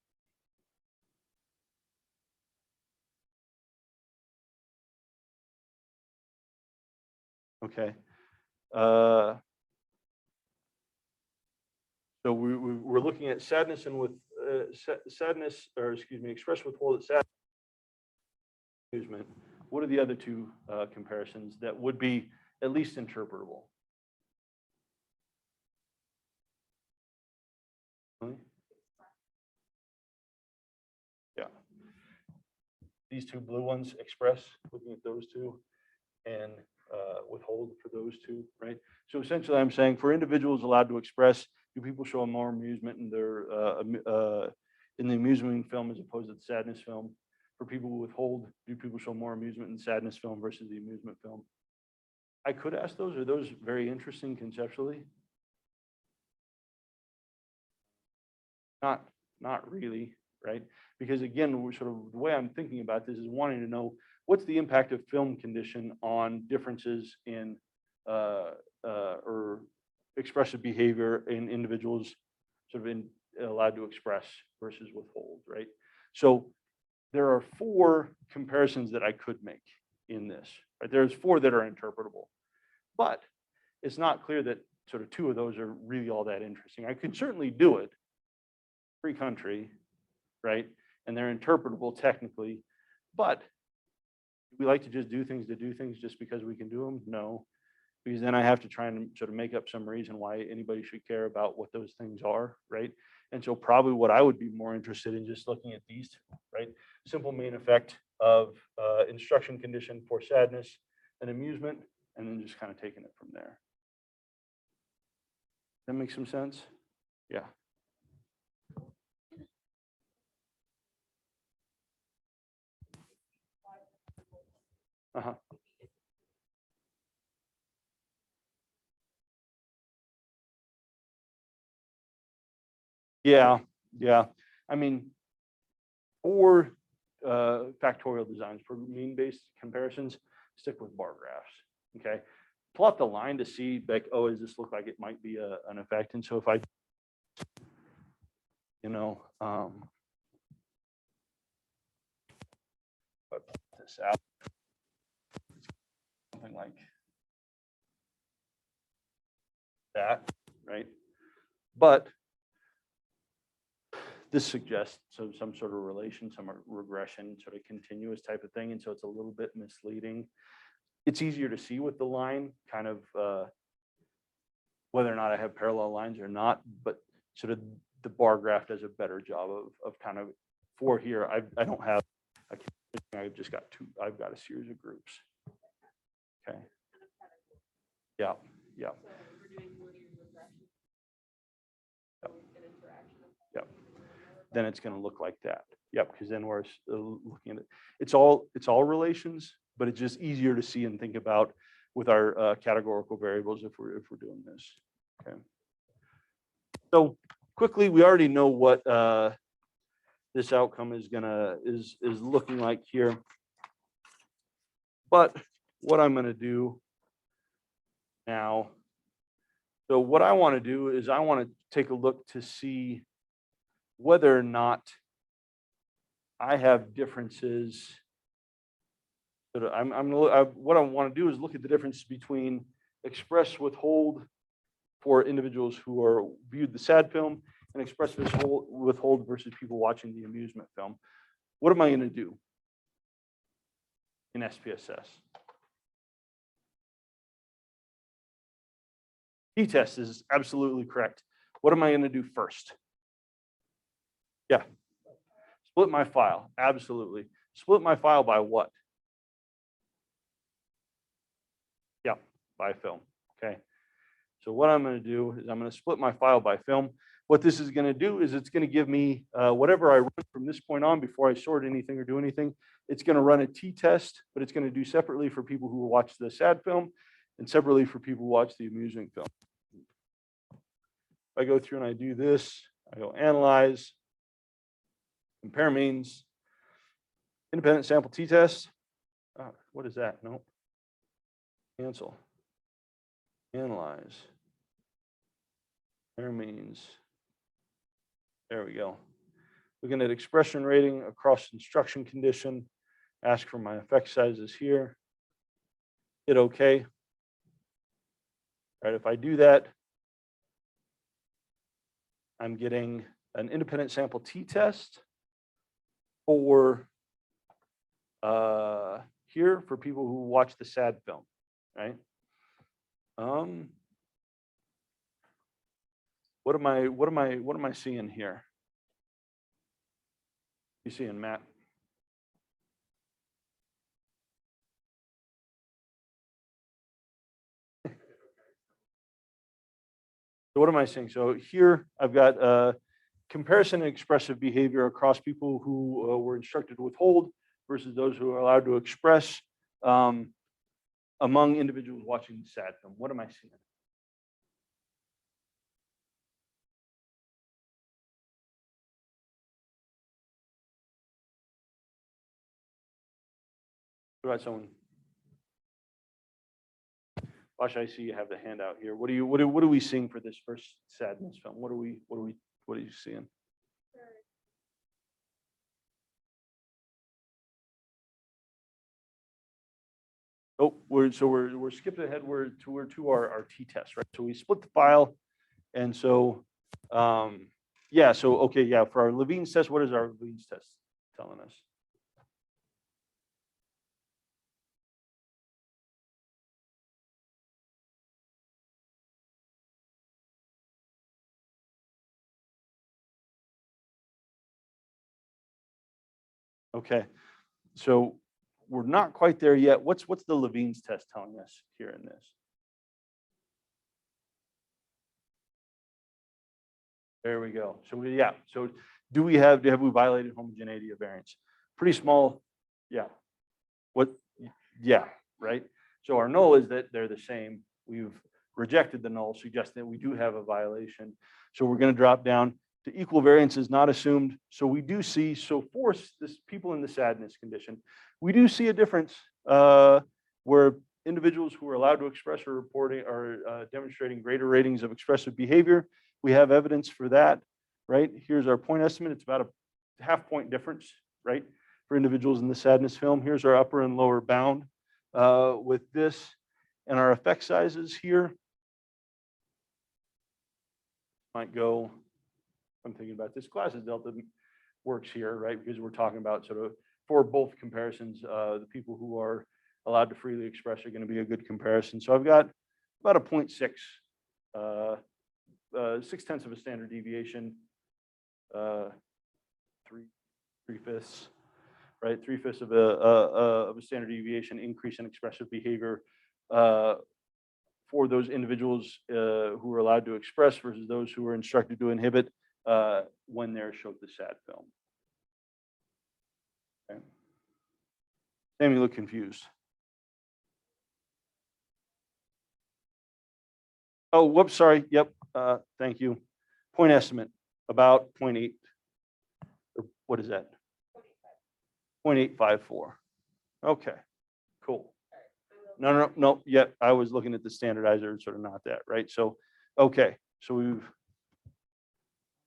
Speaker 1: Okay. So we're looking at sadness and with sadness, or excuse me, express withhold at sadness. Amusement. What are the other two comparisons that would be at least interpretable? Yeah. These two blue ones, express, looking at those two, and withhold for those two, right? So essentially I'm saying for individuals allowed to express, do people show more amusement in their in the amusement film as opposed to the sadness film? For people who withhold, do people show more amusement in the sadness film versus the amusement film? I could ask those. Are those very interesting conceptually? Not really, right? Because again, we're sort of the way I'm thinking about this is wanting to know what's the impact of film condition on differences in or expressive behavior in individuals sort of allowed to express versus withhold, right? So there are four comparisons that I could make in this, right? There's four that are interpretable, but it's not clear that sort of two of those are really all that interesting. I could certainly do it, free country, right? And they're interpretable technically, but we like to just do things just because we can do them? No, because then I have to try and sort of make up some reason why anybody should care about what those things are, right? And so probably what I would be more interested in just looking at these two, right? Simple main effect of instruction condition for sadness and amusement, and then just kind of taking it from there. That makes some sense? Yeah. Uh-huh. Yeah, yeah. I mean, for factorial designs, for mean-based comparisons, stick with bar graphs, okay? Plot the line to see, like, oh, does this look like it might be an effect? And so if I, you know, if I plot this out, something like that, right? But this suggests some sort of relation, some regression, sort of continuous type of thing. And so it's a little bit misleading. It's easier to see with the line, kind of whether or not I have parallel lines or not, but sort of the bar graph does a better job of kind of, for here, I don't have, I've just got two, I've got a series of groups. Okay. Yeah, yeah. Yep. then it's going to look like that. Yep, because then we're looking at it. It's all relations, but it's just easier to see and think about with our categorical variables if we're doing this. Okay. So quickly, we already know what this outcome is looking like here. But what I'm going to do now, so what I want to do is I want to take a look to see whether or not I have differences. But what I want to do is look at the difference between express withhold for individuals who are viewed the SAD film and express withhold versus people watching the amusement film. What am I going to do in SPSS? T-test is absolutely correct. What am I going to do first? Yeah. Split my file. Absolutely. Split my file by what? Yeah, by film. Okay. So what I'm going to do is I'm going to split my file by film. What this is going to do is it's going to give me whatever I run from this point on before I sort anything or do anything. It's going to run a t-test, but it's going to do separately for people who watch the SAD film and separately for people who watch the amusing film. If I go through and I do this, I go analyze, compare means, independent sample t-test. What is that? Nope. Cancel. Analyze. Compare means. There we go. Looking at expression rating across instruction condition. Ask for my effect sizes here. Hit OK. All right, if I do that, I'm getting an independent sample t-test for here for people who watch the SAD film, right? What am I seeing here? You seeing, Matt? So what am I seeing? So here I've got comparison and expressive behavior across people who were instructed to withhold versus those who are allowed to express among individuals watching the SAD film. What am I seeing? What about someone? Bosh, I see you have the handout here. What are we seeing for this first sadness film? What are you seeing? Oh, we're skipping ahead. We're to our t-test, right? So we split the file, and so yeah. So okay, yeah. For our Levine's test, what is our Levine's test telling us? Okay, so we're not quite there yet. What's the Levine's test telling us here in this? There we go. So yeah. So have we violated homogeneity of variance? Pretty small. Yeah. What? Yeah. Right. So our null is that they're the same. We've rejected the null, suggesting that we do have a violation. So we're going to drop down to equal variance is not assumed. So we do see, so for this people in the sadness condition, we do see a difference where individuals who are allowed to express or reporting are demonstrating greater ratings of expressive behavior. We have evidence for that, right? Here's our point estimate. It's about a half-point difference, right? For individuals in the sadness film. Here's our upper and lower bound with this and our effect sizes here. Might go, I'm thinking about this classes delta works here, right? Because we're talking about sort of for both comparisons, the people who are allowed to freely express are going to be a good comparison. So I've got about a 0.6, 0.6 of a standard deviation, 3/5, right? 3/5 of a standard deviation increase in expressive behavior for those individuals who are allowed to express versus those who are instructed to inhibit. when they're showed the SAD film. Okay. Sam, you look confused. Oh, whoops, sorry. Yep. Thank you. Point estimate about 0.8. Or what is that? 0.854. Okay, cool. No. Yep. I was looking at the standardizer, sort of not that, right? So, okay. So we've,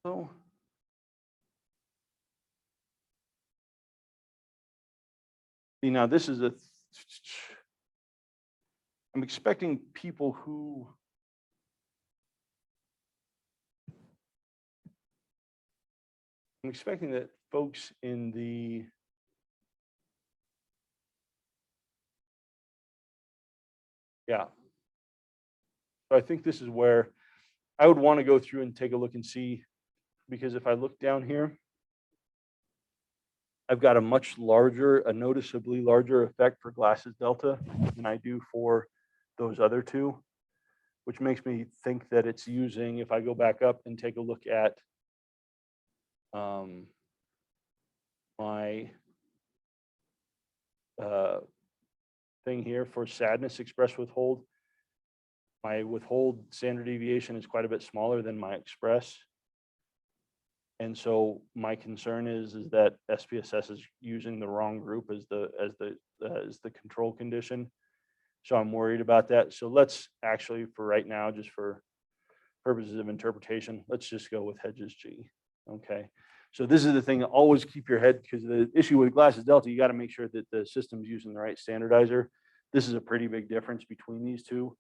Speaker 1: oh. See, now this is I'm expecting people who, I'm expecting that folks in the, yeah. So I think this is where I would want to go through and take a look and see, because if I look down here, I've got a much larger, a noticeably larger effect for glasses delta than I do for those other two, which makes me think that it's using, if I go back up and take a look at my thing here for sadness express withhold, my withhold standard deviation is quite a bit smaller than my express. And so my concern is that SPSS is using the wrong group as the control condition. So I'm worried about that. So let's actually, for right now, just for purposes of interpretation, let's just go with Hedges G. Okay. So this is the thing, always keep your head, because the issue with glasses delta, you got to make sure that the system's using the right standardizer. This is a pretty big difference between these two.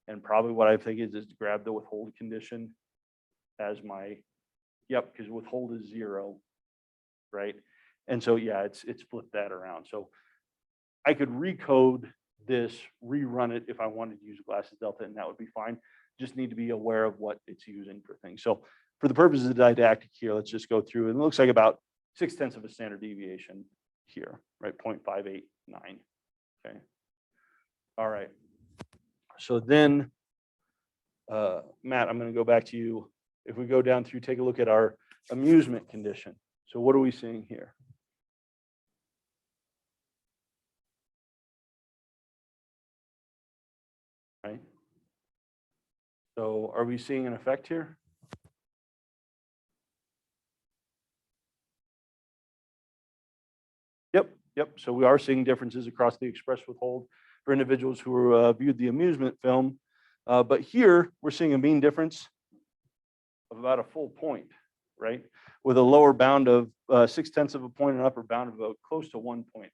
Speaker 1: And probably what I think is grab the withhold condition as my, yep, because withhold is 0, right? And so, yeah, it's flipped that around. So I could recode this, rerun it if I wanted to use glasses delta, and that would be fine. Just need to be aware of what it's using for things. So for the purposes of the didactic here, let's just go through. And it looks like about 0.6 of a standard deviation here, right? 0.589. Okay. All right. So then, Matt, I'm going to go back to you. If we go down through, take a look at our amusement condition. So what are we seeing here? Right. So are we seeing an effect here? Yep. So we are seeing differences across the express withhold for individuals who viewed the amusement film. But here we're seeing a mean difference of about a full point, right? With a lower bound of 0.6 of a point and upper bound of about close to 1.5,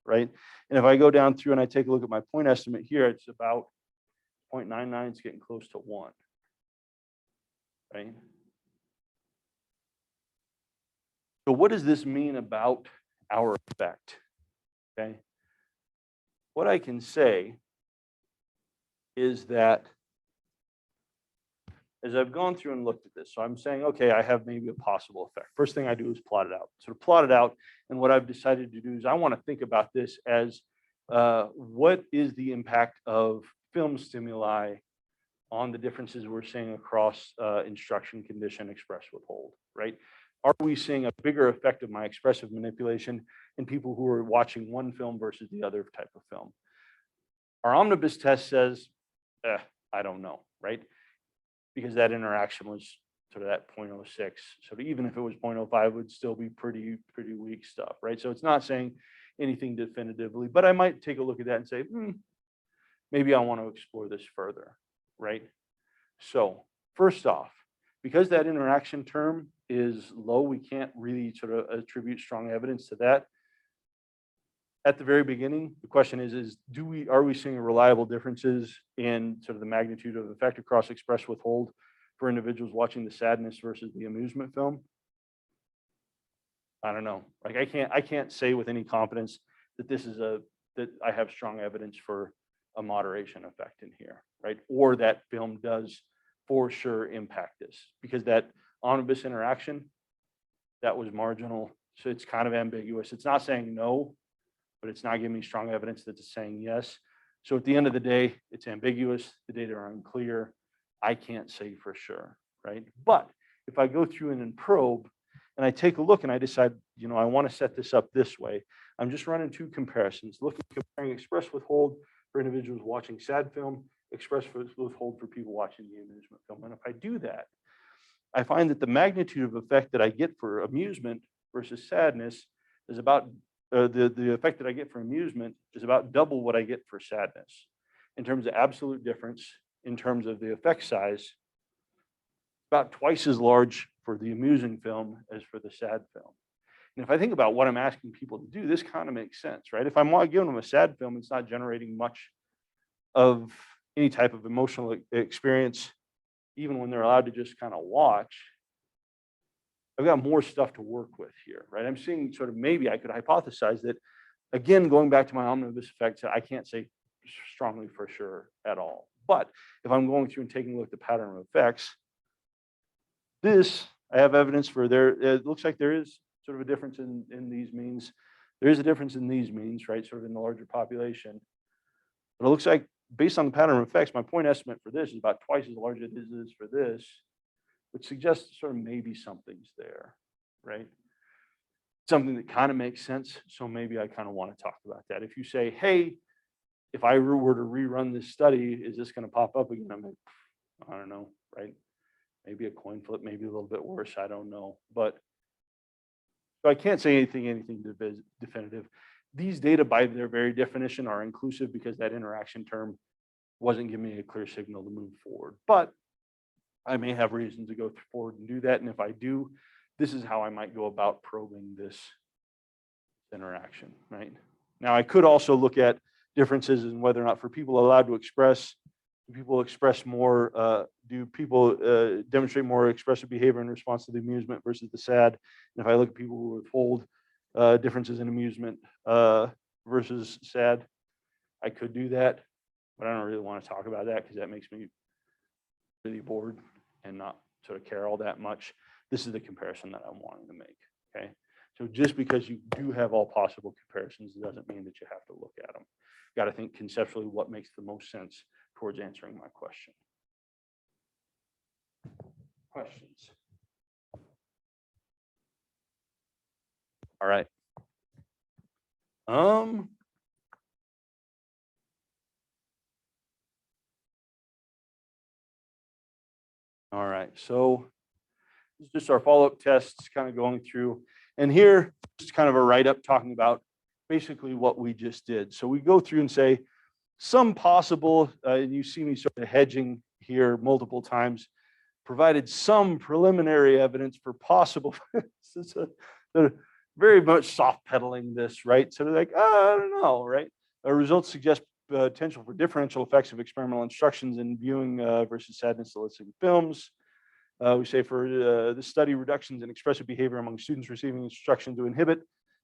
Speaker 1: right? And if I go down through and I take a look at my point estimate here, it's about 0.99. It's getting close to 1, right? So what does this mean about our effect? Okay. What I can say is that as I've gone through and looked at this, so I'm saying, okay, I have maybe a possible effect. First thing I do is plot it out. So to plot it out, and what I've decided to do is I want to think about this as what is the impact of film stimuli on the differences we're seeing across instruction, condition, express, withhold, right? Are we seeing a bigger effect of my expressive manipulation in people who are watching one film versus the other type of film? Our omnibus test says, I don't know, right? Because that interaction was sort of that 0.06. So even if it was 0.05, it would still be pretty weak stuff, right? So it's not saying anything definitively, but I might take a look at that and say, maybe I want to explore this further, right? So first off, because that interaction term is low, we can't really sort of attribute strong evidence to that. At the very beginning, the question is are we seeing reliable differences in sort of the magnitude of effect across express withhold for individuals watching the sadness versus the amusement film? I don't know. Like I can't say with any confidence that this is that I have strong evidence for a moderation effect in here, right? Or that film does for sure impact this, because that omnibus interaction, that was marginal. So it's kind of ambiguous. It's not saying no, but it's not giving me strong evidence that it's saying yes. So at the end of the day, it's ambiguous. The data are unclear. I can't say for sure, right? But if I go through and probe and I take a look and I decide, I want to set this up this way, I'm just running two comparisons, comparing express withhold for individuals watching sad film, express withhold for people watching the amusement film. And if I do that, I find that the magnitude of effect that I get for amusement versus sadness is about, the effect that I get for amusement is about double what I get for sadness in terms of absolute difference, in terms of the effect size, about twice as large for the amusing film as for the sad film. And if I think about what I'm asking people to do, this kind of makes sense, right? If I'm giving them a sad film, it's not generating much of any type of emotional experience, even when they're allowed to just kind of watch. I've got more stuff to work with here, right? I'm seeing sort of, maybe I could hypothesize that, again, going back to my omnibus effect, I can't say strongly for sure at all. But if I'm going through and taking a look at the pattern of effects, this, I have evidence for there, it looks like there is sort of a difference in these means. There is a difference in these means, right? Sort of in the larger population. But it looks like based on the pattern of effects, my point estimate for this is about twice as large as it is for this, which suggests sort of maybe something's there, right? Something that kind of makes sense. So maybe I kind of want to talk about that. If you say, hey, if I were to rerun this study, is this going to pop up again? I'm like, I don't know, right? Maybe a coin flip, maybe a little bit worse. I don't know. But so I can't say anything definitive. These data, by their very definition, are inclusive because that interaction term wasn't giving me a clear signal to move forward. But I may have reason to go forward and do that. And if I do, this is how I might go about probing this interaction, right? Now, I could also look at differences in whether or not, for people allowed to express, do people express more, do people demonstrate more expressive behavior in response to the amusement versus the sad? And if I look at people who withhold differences in amusement versus sad, I could do that, but I don't really want to talk about that because that makes me really bored and not sort of care all that much. This is the comparison that I'm wanting to make, okay? So just because you do have all possible comparisons doesn't mean that you have to look at them. You got to think conceptually what makes the most sense towards answering my question. Questions? All right. All right, so this is just our follow-up tests kind of going through. And here, just kind of a write-up talking about basically what we just did. So we go through and say some possible, and you see me sort of hedging here multiple times, provided some preliminary evidence for possible, they're very much soft pedaling this, right? So they're like, oh, I don't know, right? Our results suggest potential for differential effects of experimental instructions in viewing versus sadness eliciting films. We say for the study, reductions in expressive behavior among students receiving instruction to inhibit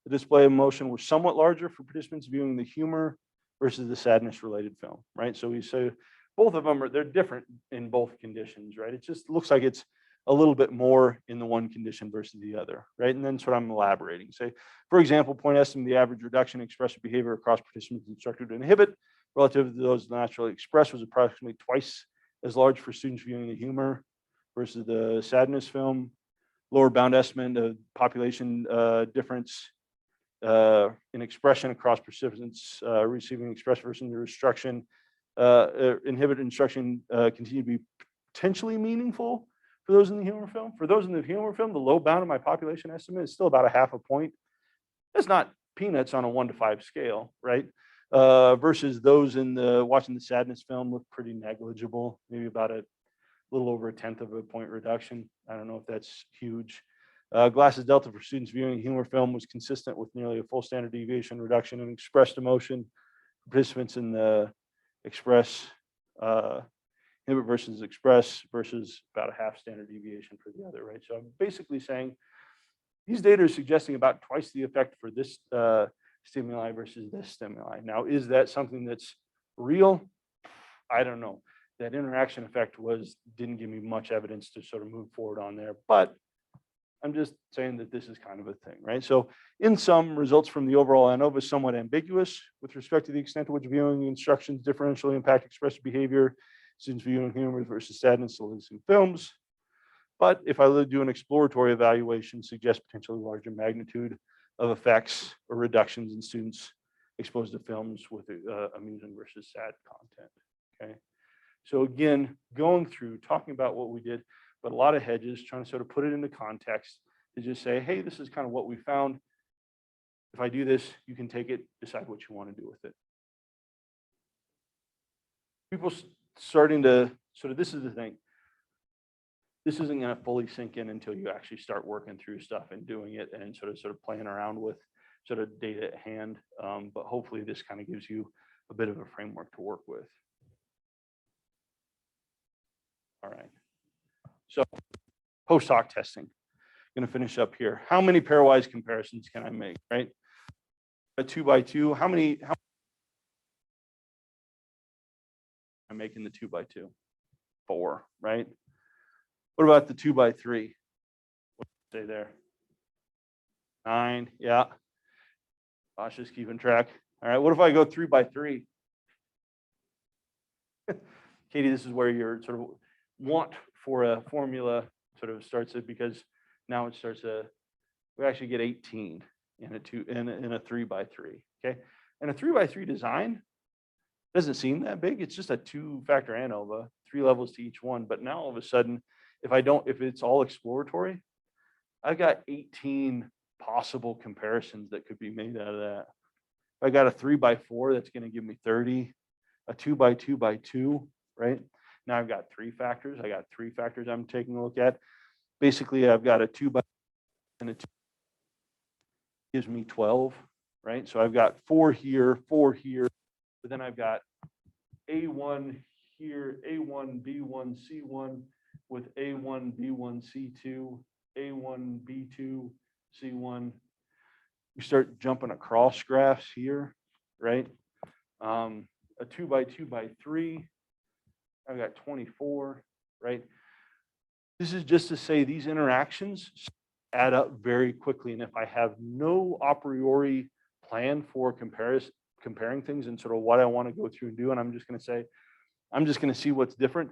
Speaker 1: the display of emotion were somewhat larger for participants viewing the humor versus the sadness related film, right? So we say both of them they're different in both conditions, right? It just looks like it's a little bit more in the one condition versus the other, right? And then that's what I'm elaborating. Say, for example, point estimate the average reduction in expressive behavior across participants instructed to inhibit relative to those naturally expressed was approximately twice as large for students viewing the humor versus the sadness film. Lower bound estimate of population difference in expression across participants receiving express versus the instruction. Inhibit instruction continue to be potentially meaningful for those in the humor film. For those in the humor film, the low bound of my population estimate is still about a half a point. That's not peanuts on a 1 to 5 scale, right? Versus those in the watching the sadness film look pretty negligible, maybe about a little over 1/10 of a point reduction. I don't know if that's huge. Glasses delta for students viewing humor film was consistent with nearly a full standard deviation reduction in expressed emotion. Participants in the express inhibit versus express versus about a half standard deviation for the other, right? So I'm basically saying these data are suggesting about twice the effect for this stimuli versus this stimuli. Now, is that something that's real? I don't know. That interaction effect didn't give me much evidence to sort of move forward on there, but I'm just saying that this is kind of a thing, right? So in sum, results from the overall ANOVA is somewhat ambiguous with respect to the extent to which viewing instructions differentially impact expressive behavior, students viewing humor versus sadness eliciting films. But if I do an exploratory evaluation, suggests potentially larger magnitude of effects or reductions in students exposed to films with amusing versus sad content. Okay. So again, going through, talking about what we did, but a lot of hedges, trying to sort of put it into context to just say, hey, this is kind of what we found. If I do this, you can take it, decide what you want to do with it. People starting to sort of, this is the thing. This isn't going to fully sink in until you actually start working through stuff and doing it and sort of playing around with sort of data at hand. But hopefully this kind of gives you a bit of a framework to work with. All right. So post hoc testing. Going to finish up here. How many pairwise comparisons can I make, right? A 2x2, how many am I making the 2x2? 4, right? What about the 2x3? What do you say there? 9, yeah. Josh is keeping track. All right, what if I go 3x3? Katie, this is where your sort of want for a formula sort of starts it, because now it starts we actually get 18 in a 3x3. Okay, and a 3x3 design doesn't seem that big. It's just a 2-factor ANOVA, 3 levels to each one. But now all of a sudden, if it's all exploratory, I've got 18 possible comparisons that could be made out of that. If I got a 3x4, that's going to give me 30. A 2x2x2, right? Now I've got 3 factors. I got 3 factors I'm taking a look at. Basically, I've got a 2x and a 2 gives me 12, right? So I've got 4 here, but then I've got A1 here, A1, B1, C1 with A1, B1, C2, A1, B2, C1. You start jumping across graphs here, right? A 2x2x3, I've got 24, right? This is just to say these interactions add up very quickly. And if I have no a priori plan for comparing things and sort of what I want to go through and do, and I'm just going to see what's different,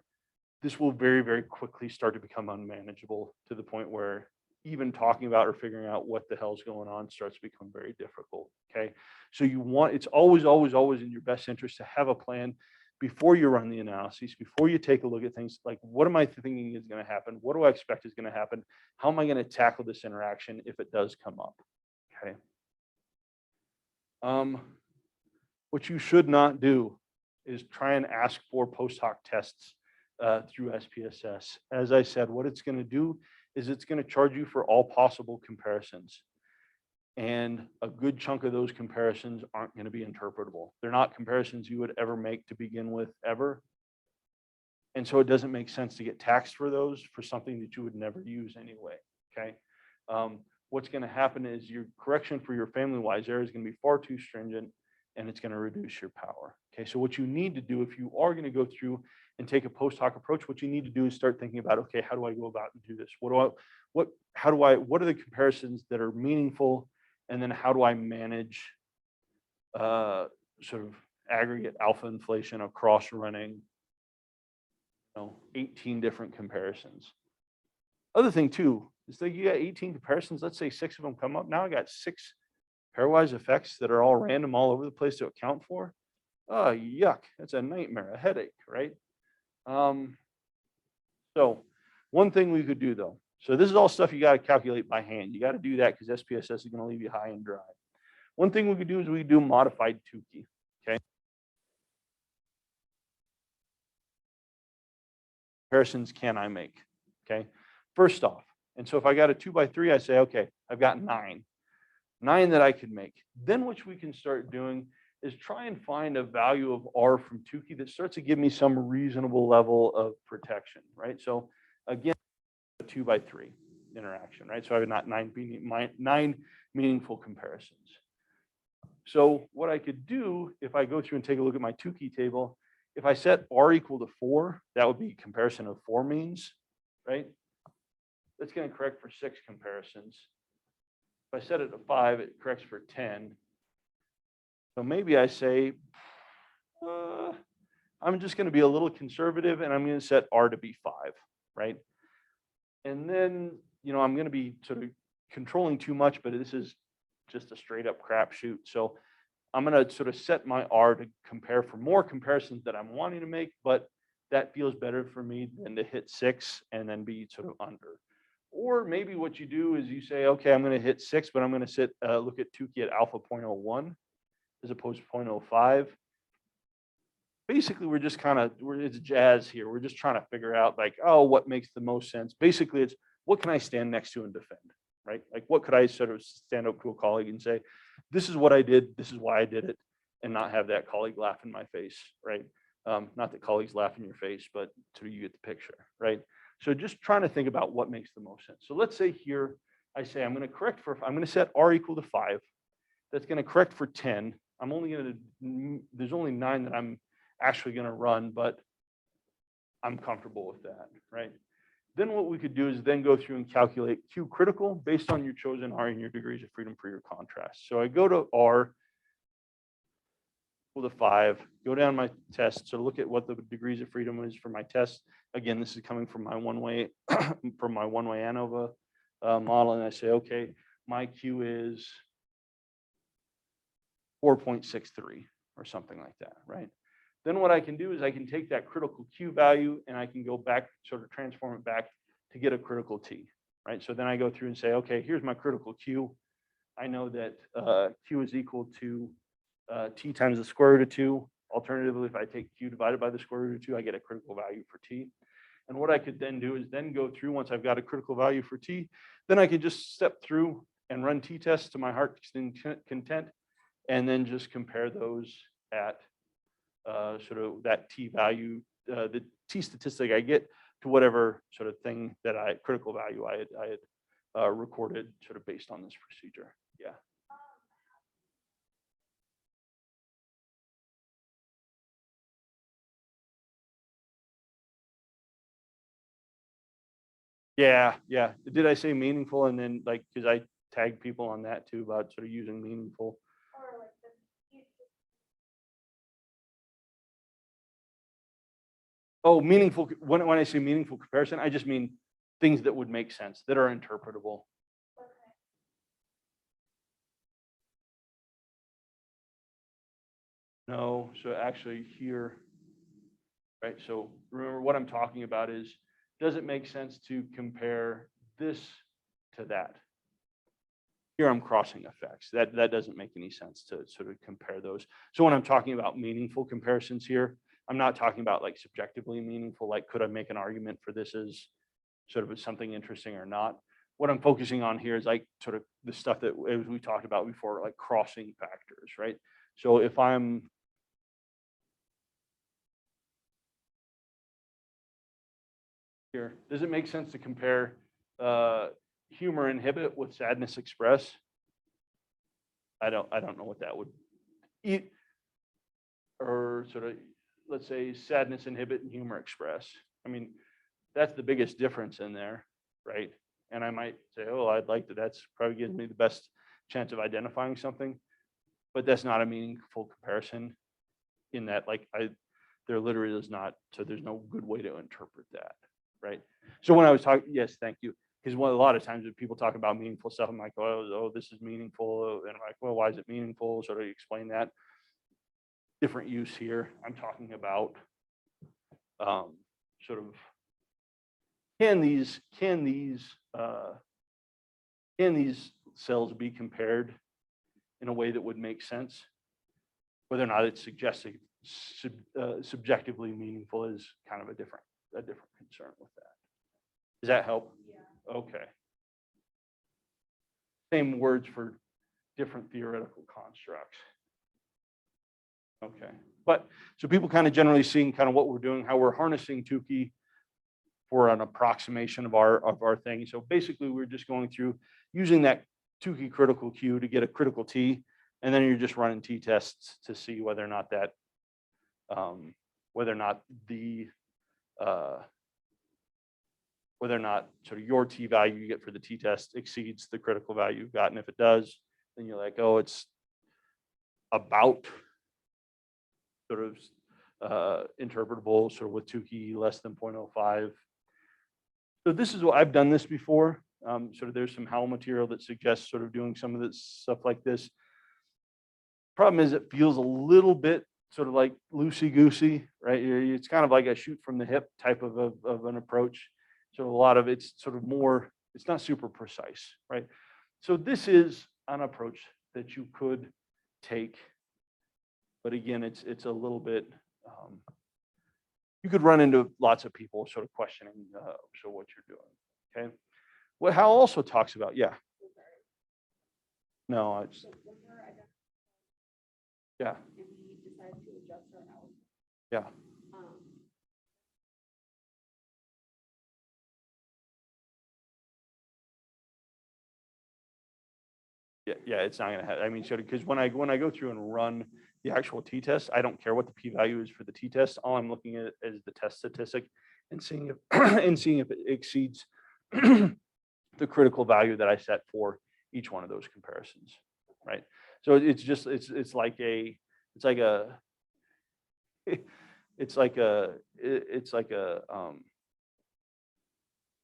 Speaker 1: this will very, very quickly start to become unmanageable to the point where even talking about or figuring out what the hell's going on starts to become very difficult. Okay. So it's always, always, always in your best interest to have a plan before you run the analyses, before you take a look at things like, what am I thinking is going to happen? What do I expect is going to happen? How am I going to tackle this interaction if it does come up? Okay. What you should not do is try and ask for post hoc tests through SPSS. As I said, what it's going to do is it's going to charge you for all possible comparisons. And a good chunk of those comparisons aren't going to be interpretable. They're not comparisons you would ever make to begin with, ever. And so it doesn't make sense to get taxed for those for something that you would never use anyway. Okay. What's going to happen is your correction for your family-wise error is going to be far too stringent, and it's going to reduce your power. Okay. So what you need to do, if you are going to go through and take a post hoc approach, what you need to do is start thinking about, okay, how do I go about and do this? What are the comparisons that are meaningful? And then how do I manage sort of aggregate alpha inflation across running 18 different comparisons? Other thing too, is that you got 18 comparisons, let's say 6 of them come up. Now I got 6 pairwise effects that are all random all over the place to account for. Oh, yuck, that's a nightmare, a headache, right? So one thing we could do though, so this is all stuff you got to calculate by hand. You got to do that because SPSS is going to leave you high and dry. One thing we could do is we do modified Tukey. Okay. Comparisons can I make? Okay. First off, and so if I got a 2x3, I say, okay, I've got 9 that I could make. Then what we can start doing is try and find a value of R from Tukey that starts to give me some reasonable level of protection, right? So again, a 2x3 interaction, right? So I have not 9 meaningful comparisons. So what I could do if I go through and take a look at my Tukey table, if I set R equal to 4, that would be comparison of 4 means, right? That's going to correct for 6 comparisons. If I set it to 5, it corrects for 10. So maybe I say, I'm just going to be a little conservative and I'm going to set R to be 5, right? And then, I'm going to be sort of controlling too much, but this is just a straight up crapshoot. So I'm going to sort of set my R to compare for more comparisons that I'm wanting to make, but that feels better for me than to hit 6 and then be sort of under. Or maybe what you do is you say, okay, I'm going to hit 6, but I'm going to look at Tukey at alpha 0.01 as opposed to 0.05. Basically, we're just it's jazz here. We're just trying to figure out like, oh, what makes the most sense. Basically, it's what can I stand next to and defend, right? Like what could I sort of stand up to a colleague and say, this is what I did, this is why I did it, and not have that colleague laugh in my face, right? Not that colleagues laugh in your face, but so you get the picture, right? So just trying to think about what makes the most sense. So let's say here, I say I'm going to set R equal to 5. That's going to correct for 10. There's only 9 that I'm actually going to run, but I'm comfortable with that, right? Then what we could do is then go through and calculate Q critical based on your chosen R and your degrees of freedom for your contrast. So I go to R equal to 5, go down my test. So look at what the degrees of freedom is for my test. Again, this is coming from my one-way ANOVA model. And I say, okay, my Q is 4.63 or something like that, right? Then what I can do is I can take that critical Q value and I can go back, sort of transform it back to get a critical T, right? So then I go through and say, okay, here's my critical Q. I know that Q is equal to T times the square root of 2. Alternatively, if I take Q divided by the square root of 2, I get a critical value for T. And what I could then do is then go through, once I've got a critical value for T, then I could just step through and run T tests to my heart's content, and then just compare those at sort of that T value, the T statistic I get to whatever sort of thing that critical value I had recorded sort of based on this procedure. Yeah. Yeah. Did I say meaningful? And then like, because I tag people on that too about sort of using meaningful.
Speaker 2: or like
Speaker 1: Oh, meaningful. When I say meaningful comparison, I just mean things that would make sense, that are interpretable.
Speaker 2: okay.
Speaker 1: No, so actually here, right? So remember what I'm talking about is, does it make sense to compare this to that? Here I'm crossing effects. That doesn't make any sense to sort of compare those. So when I'm talking about meaningful comparisons here, I'm not talking about like subjectively meaningful, like could I make an argument for this as sort of something interesting or not? What I'm focusing on here is like sort of the stuff that as we talked about before, like crossing factors, right? So if I'm here, does it make sense to compare humor inhibit with sadness express? I don't know what that would eat, or sort of, let's say sadness inhibit and humor express. I mean, that's the biggest difference in there, right? And I might say, oh, I'd like to, that's probably gives me the best chance of identifying something, but that's not a meaningful comparison in that, like, there literally is not, so there's no good way to interpret that, right? So when I was talking, yes, thank you. Because a lot of times when people talk about meaningful stuff, I'm like, oh, this is meaningful. And I'm like, well, why is it meaningful? Sort of explain that. Different use here. I'm talking about sort of, can these cells be compared in a way that would make sense? Whether or not it's subjectively meaningful is kind of a different concern with that. Does that help?
Speaker 2: Yeah.
Speaker 1: Okay. Same words for different theoretical constructs. Okay. But so people kind of generally seeing kind of what we're doing, how we're harnessing Tukey for an approximation of our thing. So basically we're just going through using that Tukey critical Q to get a critical T, and then you're just running T tests to see whether or not that whether or not sort of your T value you get for the T test exceeds the critical value you've got. And if it does, then you're like, oh, it's about sort of interpretable, sort of with Tukey less than 0.05. So this is what I've done this before. Sort of there's some Howell material that suggests sort of doing some of this stuff like this. Problem is it feels a little bit sort of like loosey-goosey, right? It's kind of like a shoot from the hip type of an approach. So a lot of it's sort of more, it's not super precise, right? So this is an approach that you could take, but again, it's a little bit, you could run into lots of people sort of questioning, so what you're doing, okay? What Hal also talks about, yeah. No, it's, yeah,
Speaker 2: If we decide to adjust our hours,
Speaker 1: yeah. Yeah, it's not gonna have, I mean, so, because when I go through and run the actual t-test, I don't care what the p-value is for the t-test. All I'm looking at is the test statistic and seeing if, and seeing if it exceeds the critical value that I set for each one of those comparisons, right? So it's just, it's like a, it's like a, it's like a,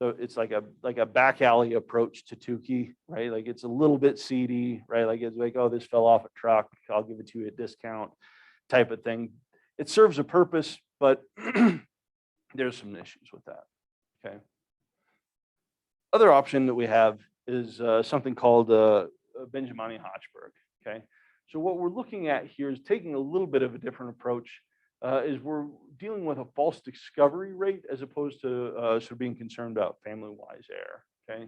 Speaker 1: so it's like a back alley approach to Tukey, right? Like it's a little bit seedy, right? Like it's like, oh, this fell off a truck, I'll give it to you at discount type of thing. It serves a purpose, but there's some issues with that, okay? Other option that we have is something called Benjamini-Hochberg, okay? So what we're looking at here is taking a little bit of a different approach. Is we're dealing with a false discovery rate as opposed to sort of being concerned about family-wise error, okay?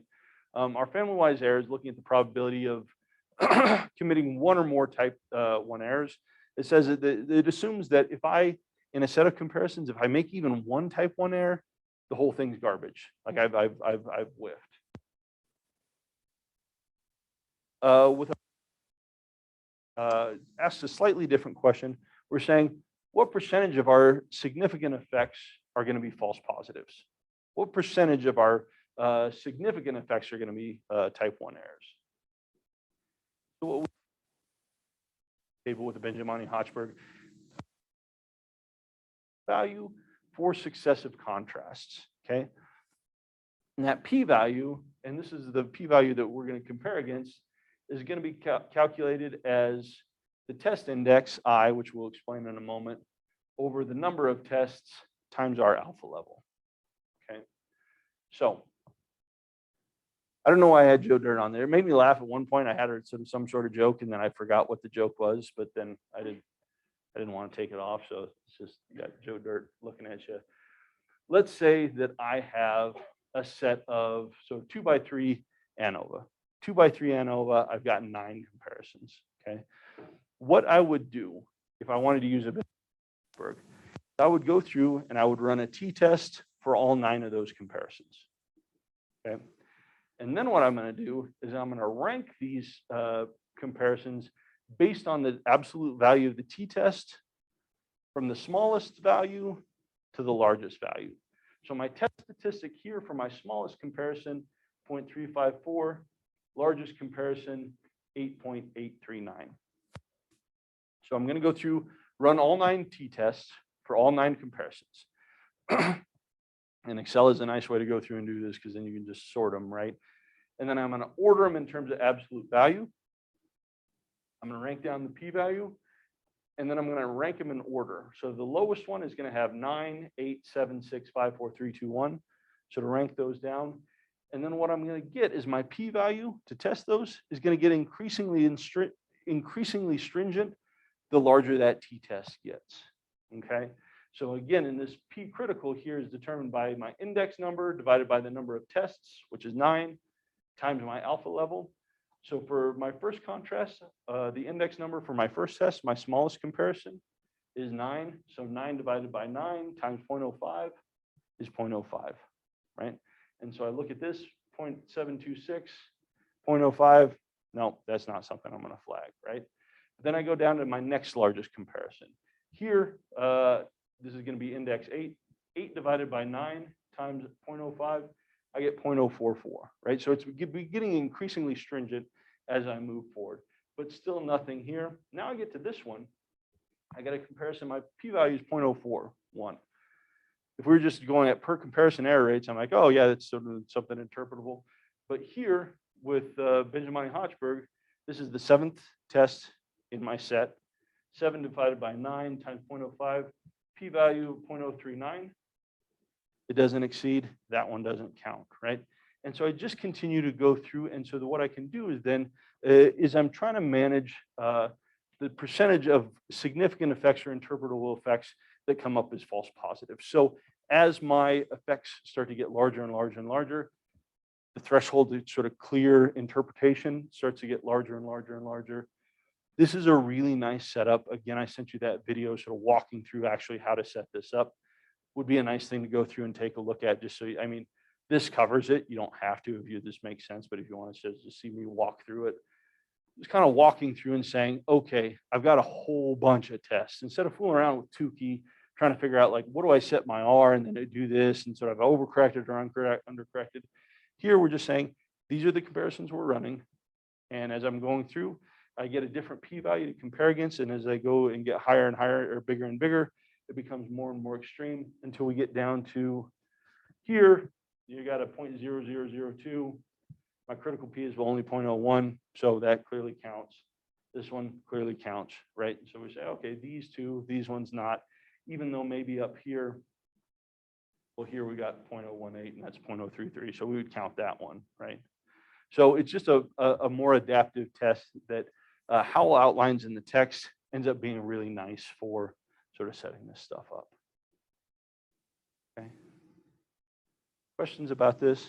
Speaker 1: Our family-wise error is looking at the probability of committing one or more type 1 errors. It says that it assumes that if I, in a set of comparisons, if I make even one type 1 error, the whole thing's garbage. Like I've whiffed. Asked a slightly different question. We're saying, what percentage of our significant effects are going to be false positives? What percentage of our significant effects are going to be type 1 errors? So what we table with the Benjamini-Hochberg value for successive contrasts, okay? And that p-value, and this is the p-value that we're going to compare against, is going to be calculated as the test index I, which we'll explain in a moment, over the number of tests times our alpha level, okay? So I don't know why I had Joe Dirt on there. It made me laugh at one point. I had her some sort of joke, and then I forgot what the joke was, but then I didn't want to take it off, so it's just, you got Joe Dirt looking at you. Let's say that I have a set of, so 2x3 ANOVA. 2x3 ANOVA, I've got 9 comparisons, okay? What I would do if I wanted to use a Benchmark, I would go through and I would run a t-test for all 9 of those comparisons, okay? And then what I'm going to do is I'm going to rank these comparisons based on the absolute value of the t-test from the smallest value to the largest value. So my test statistic here for my smallest comparison, 0.354, largest comparison, 8.839. So I'm going to go through, run all 9 t-tests for all 9 comparisons. And Excel is a nice way to go through and do this because then you can just sort them, right? And then I'm going to order them in terms of absolute value. I'm going to rank down the p-value, and then I'm going to rank them in order. So the lowest one is going to have 9, 8, 7, 6, 5, 4, 3, 2, 1. So to rank those down. And then what I'm going to get is my p-value to test those is going to get increasingly stringent the larger that t-test gets, okay? So again, in this p-critical here is determined by my index number divided by the number of tests, which is 9, times my alpha level. So for my first contrast, the index number for my first test, my smallest comparison, is 9. So 9 divided by 9 times 0.05 is 0.05, right? And so I look at this, 0.726, 0.05. No, that's not something I'm going to flag, right? Then I go down to my next largest comparison. Here, this is going to be index 8. 8 divided by 9 times 0.05, I get 0.044, right? So it's getting increasingly stringent as I move forward, but still nothing here. Now I get to this one. I got a comparison. My p-value is 0.041. If we were just going at per comparison error rates, I'm like, oh yeah, that's sort of something interpretable. But here with Benjamin-Hochberg, this is the 7th test in my set. 7 divided by 9 times 0.05, p-value 0.039. It doesn't exceed, that one doesn't count, right? And so I just continue to go through. And so what I can do is then, I'm trying to manage the percentage of significant effects or interpretable effects that come up as false positives. So as my effects start to get larger and larger and larger, the threshold to sort of clear interpretation starts to get larger and larger and larger. This is a really nice setup. Again, I sent you that video sort of walking through actually how to set this up. Would be a nice thing to go through and take a look at, just so I mean, this covers it. You don't have to if this makes sense, but if you want to just see me walk through it, just kind of walking through and saying, okay, I've got a whole bunch of tests. Instead of fooling around with Tukey, trying to figure out like, what do I set my R and then I do this and sort of overcorrected or undercorrected. Here, we're just saying, these are the comparisons we're running. And as I'm going through, I get a different p-value to compare against. And as I go and get higher and higher or bigger and bigger, it becomes more and more extreme until we get down to here. You got a 0.0002. My critical p is only 0.01. So that clearly counts. This one clearly counts, right? So we say, okay, these two, these ones not, even though maybe up here, well, here we got 0.018 and that's 0.033. So we would count that one, right? So it's just a more adaptive test that Howell outlines in the text ends up being really nice for sort of setting this stuff up. Okay. Questions about this?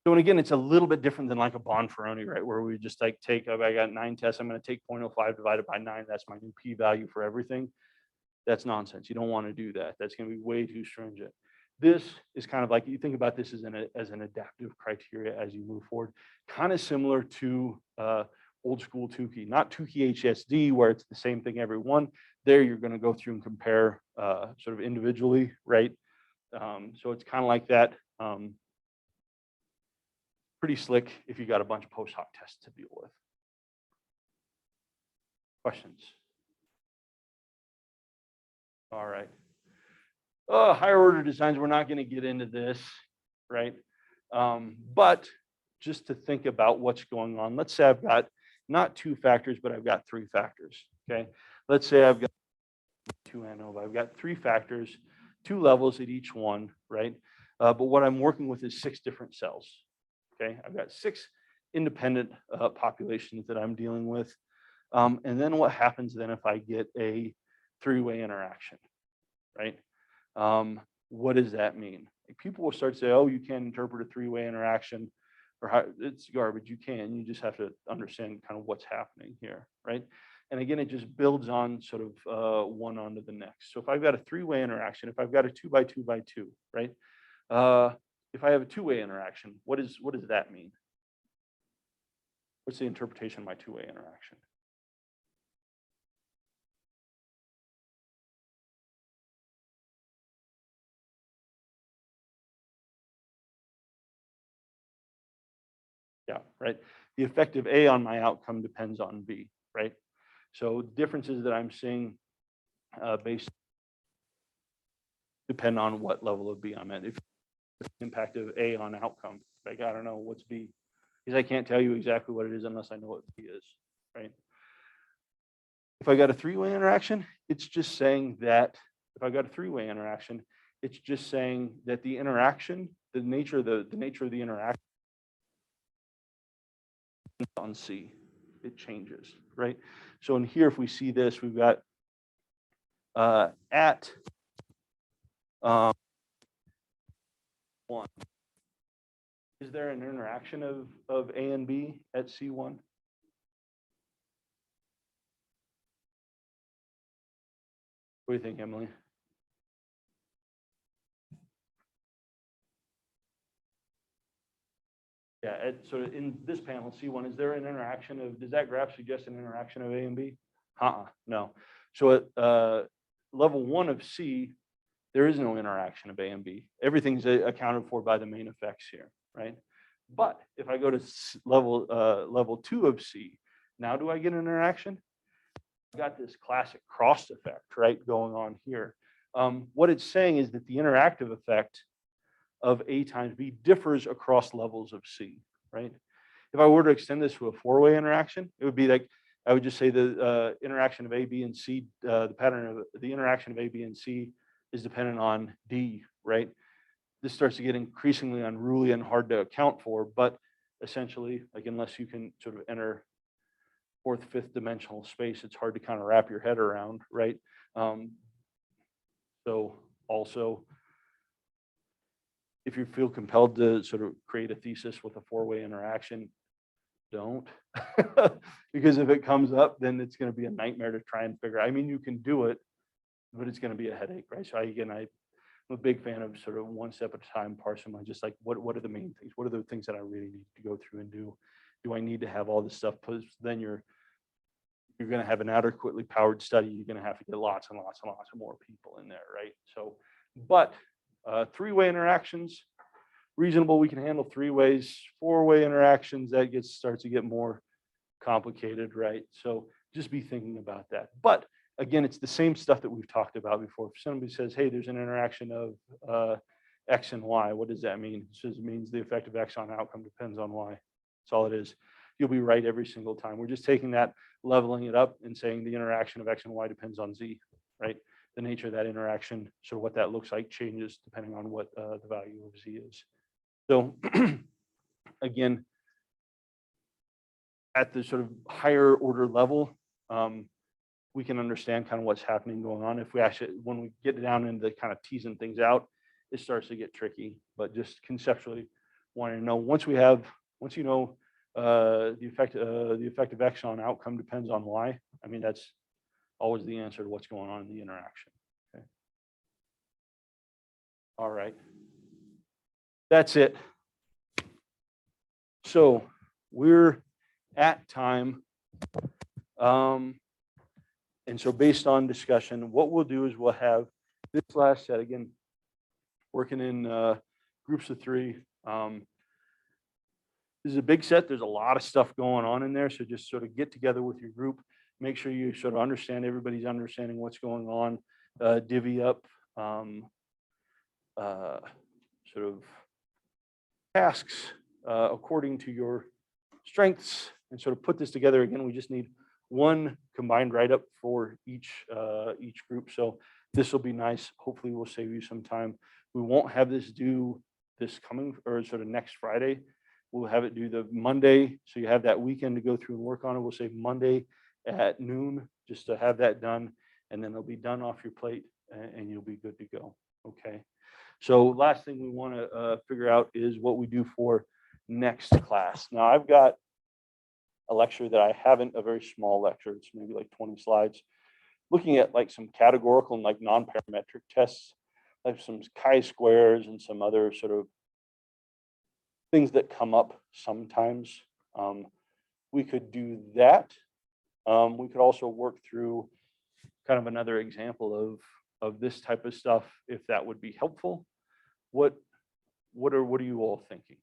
Speaker 1: So, and again, it's a little bit different than like a Bonferroni, right? Where we just like take, I got 9 tests, I'm going to take 0.05 divided by 9. That's my new p-value for everything. That's nonsense. You don't want to do that. That's going to be way too stringent. This is kind of like, you think about this as an adaptive criteria as you move forward, kind of similar to old school Tukey, not Tukey HSD, where it's the same thing every one. There, you're going to go through and compare sort of individually, right? So it's kind of like that. Pretty slick if you got a bunch of post hoc tests to deal with. Questions? All right. Higher order designs, we're not going to get into this, right? But just to think about what's going on, let's say I've got not 2 factors, but I've got 3 factors, okay? Let's say I've got 2 ANOVA. I've got 3 factors, 2 levels at each one, right? But what I'm working with is 6 different cells, okay? I've got 6 independent populations that I'm dealing with. And then what happens then if I get a 3-way interaction, right? What does that mean? Like, people will start to say, oh, you can't interpret a 3-way interaction, or how it's garbage. You can, you just have to understand kind of what's happening here, right? And again, it just builds on sort of one onto the next. So if I've got a 3-way interaction, if I've got a 2 by 2 by 2, right? If I have a 2-way interaction, what does that mean? What's the interpretation of my 2-way interaction? Yeah, right. The effect of A on my outcome depends on B, right? So differences that I'm seeing based depend on what level of B I'm at. If the impact of A on outcome, like, I don't know what's B, because I can't tell you exactly what it is unless I know what B is, right? If I got a 3-way interaction, it's just saying that if I got a 3-way interaction, it's just saying that the interaction, the nature of the interaction on C, it changes, right? So in here, if we see this, we've got at 1. Is there an interaction of A and B at C1? What do you think, Emily? Yeah, so in this panel, C1, is there an interaction of, does that graph suggest an interaction of A and B? No. So at level 1 of C, there is no interaction of A and B. Everything's accounted for by the main effects here, right? But if I go to level 2 of C, now do I get an interaction? I've got this classic cross effect, right, going on here. What it's saying is that the interactive effect of A times B differs across levels of C, right? If I were to extend this to a four-way interaction, it would be like, I would just say the interaction of A, B, and C, the pattern of the interaction of A, B, and C is dependent on D, right? This starts to get increasingly unruly and hard to account for, but essentially, like unless you can sort of enter fourth, fifth dimensional space, it's hard to kind of wrap your head around, right? So also, if you feel compelled to sort of create a thesis with a four-way interaction, don't. Because if it comes up, then it's going to be a nightmare to try and figure out. I mean, you can do it, but it's going to be a headache, right? So I'm a big fan of sort of one step at a time parsing. I just like, what are the main things? What are the things that I really need to go through and do? Do I need to have all this stuff? Because then you're going to have an adequately powered study. You're going to have to get lots and lots and lots of more people in there, right? So, but three-way interactions, reasonable. We can handle three ways. Four-way interactions, that starts to get more complicated, right? So just be thinking about that. But again, it's the same stuff that we've talked about before. If somebody says, hey, there's an interaction of X and Y, what does that mean? It means the effect of X on outcome depends on Y. That's all it is. You'll be right every single time. We're just taking that, leveling it up and saying the interaction of X and Y depends on Z, right? The nature of that interaction, so what that looks like changes depending on what the value of Z is. So again, at the sort of higher order level, we can understand kind of what's happening going on. If we actually, when we get down into kind of teasing things out, it starts to get tricky. But just conceptually, wanting to know once you know the effect of X on outcome depends on Y. I mean, that's always the answer to what's going on in the interaction. Okay. All right. That's it. So we're at time. And so based on discussion, what we'll do is we'll have this last set, again, working in groups of three. This is a big set. There's a lot of stuff going on in there. So just sort of get together with your group, make sure you sort of understand everybody's understanding what's going on, divvy up sort of tasks according to your strengths and sort of put this together. Again, we just need one combined write-up for each group. So this will be nice. Hopefully we'll save you some time. We won't have this due this coming or sort of next Friday. We'll have it due the Monday. So you have that weekend to go through and work on it. We'll say Monday at noon just to have that done. And then it'll be done off your plate and you'll be good to go. Okay. So last thing we want to figure out is what we do for next class. Now I've got a lecture that I haven't, a very small lecture. It's maybe like 20 slides, looking at like some categorical and like non-parametric tests, like some chi-squares and some other sort of things that come up sometimes. We could do that. We could also work through kind of another example of this type of stuff, if that would be helpful. What are you all thinking?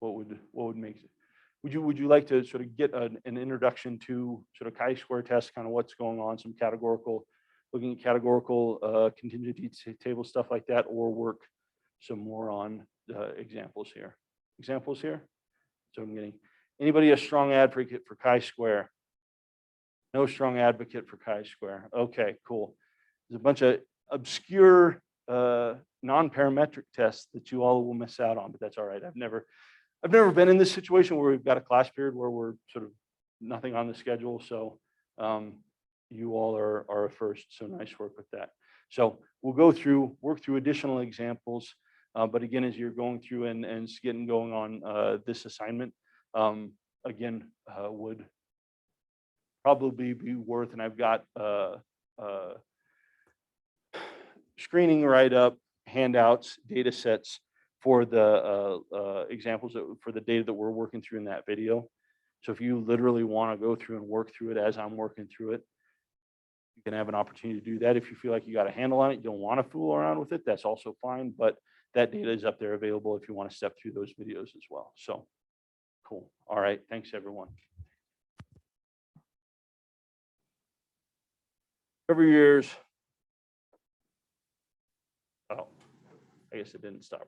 Speaker 1: What would make it? Would you like to sort of get an introduction to sort of chi-square tests, kind of what's going on, some categorical, looking at categorical contingency table stuff like that, or work some more on examples here? Examples here. So I'm getting anybody a strong advocate for chi-square? No strong advocate for chi-square. Okay, cool. There's a bunch of obscure non-parametric tests that you all will miss out on, but that's all right. I've never been in this situation where we've got a class period where we're sort of nothing on the schedule. So you all are a first. So nice work with that. So we'll work through additional examples. But again, as you're going through and getting going on this assignment, again, would probably be worth, and I've got screening write-up, handouts, data sets for the examples for the data that we're working through in that video. So if you literally want to go through and work through it as I'm working through it, you can have an opportunity to do that. If you feel like you got a handle on it, you don't want to fool around with it, that's also fine. But that data is up there available if you want to step through those videos as well. So cool. All right. Thanks, everyone. every year's. Oh, I guess it didn't stop.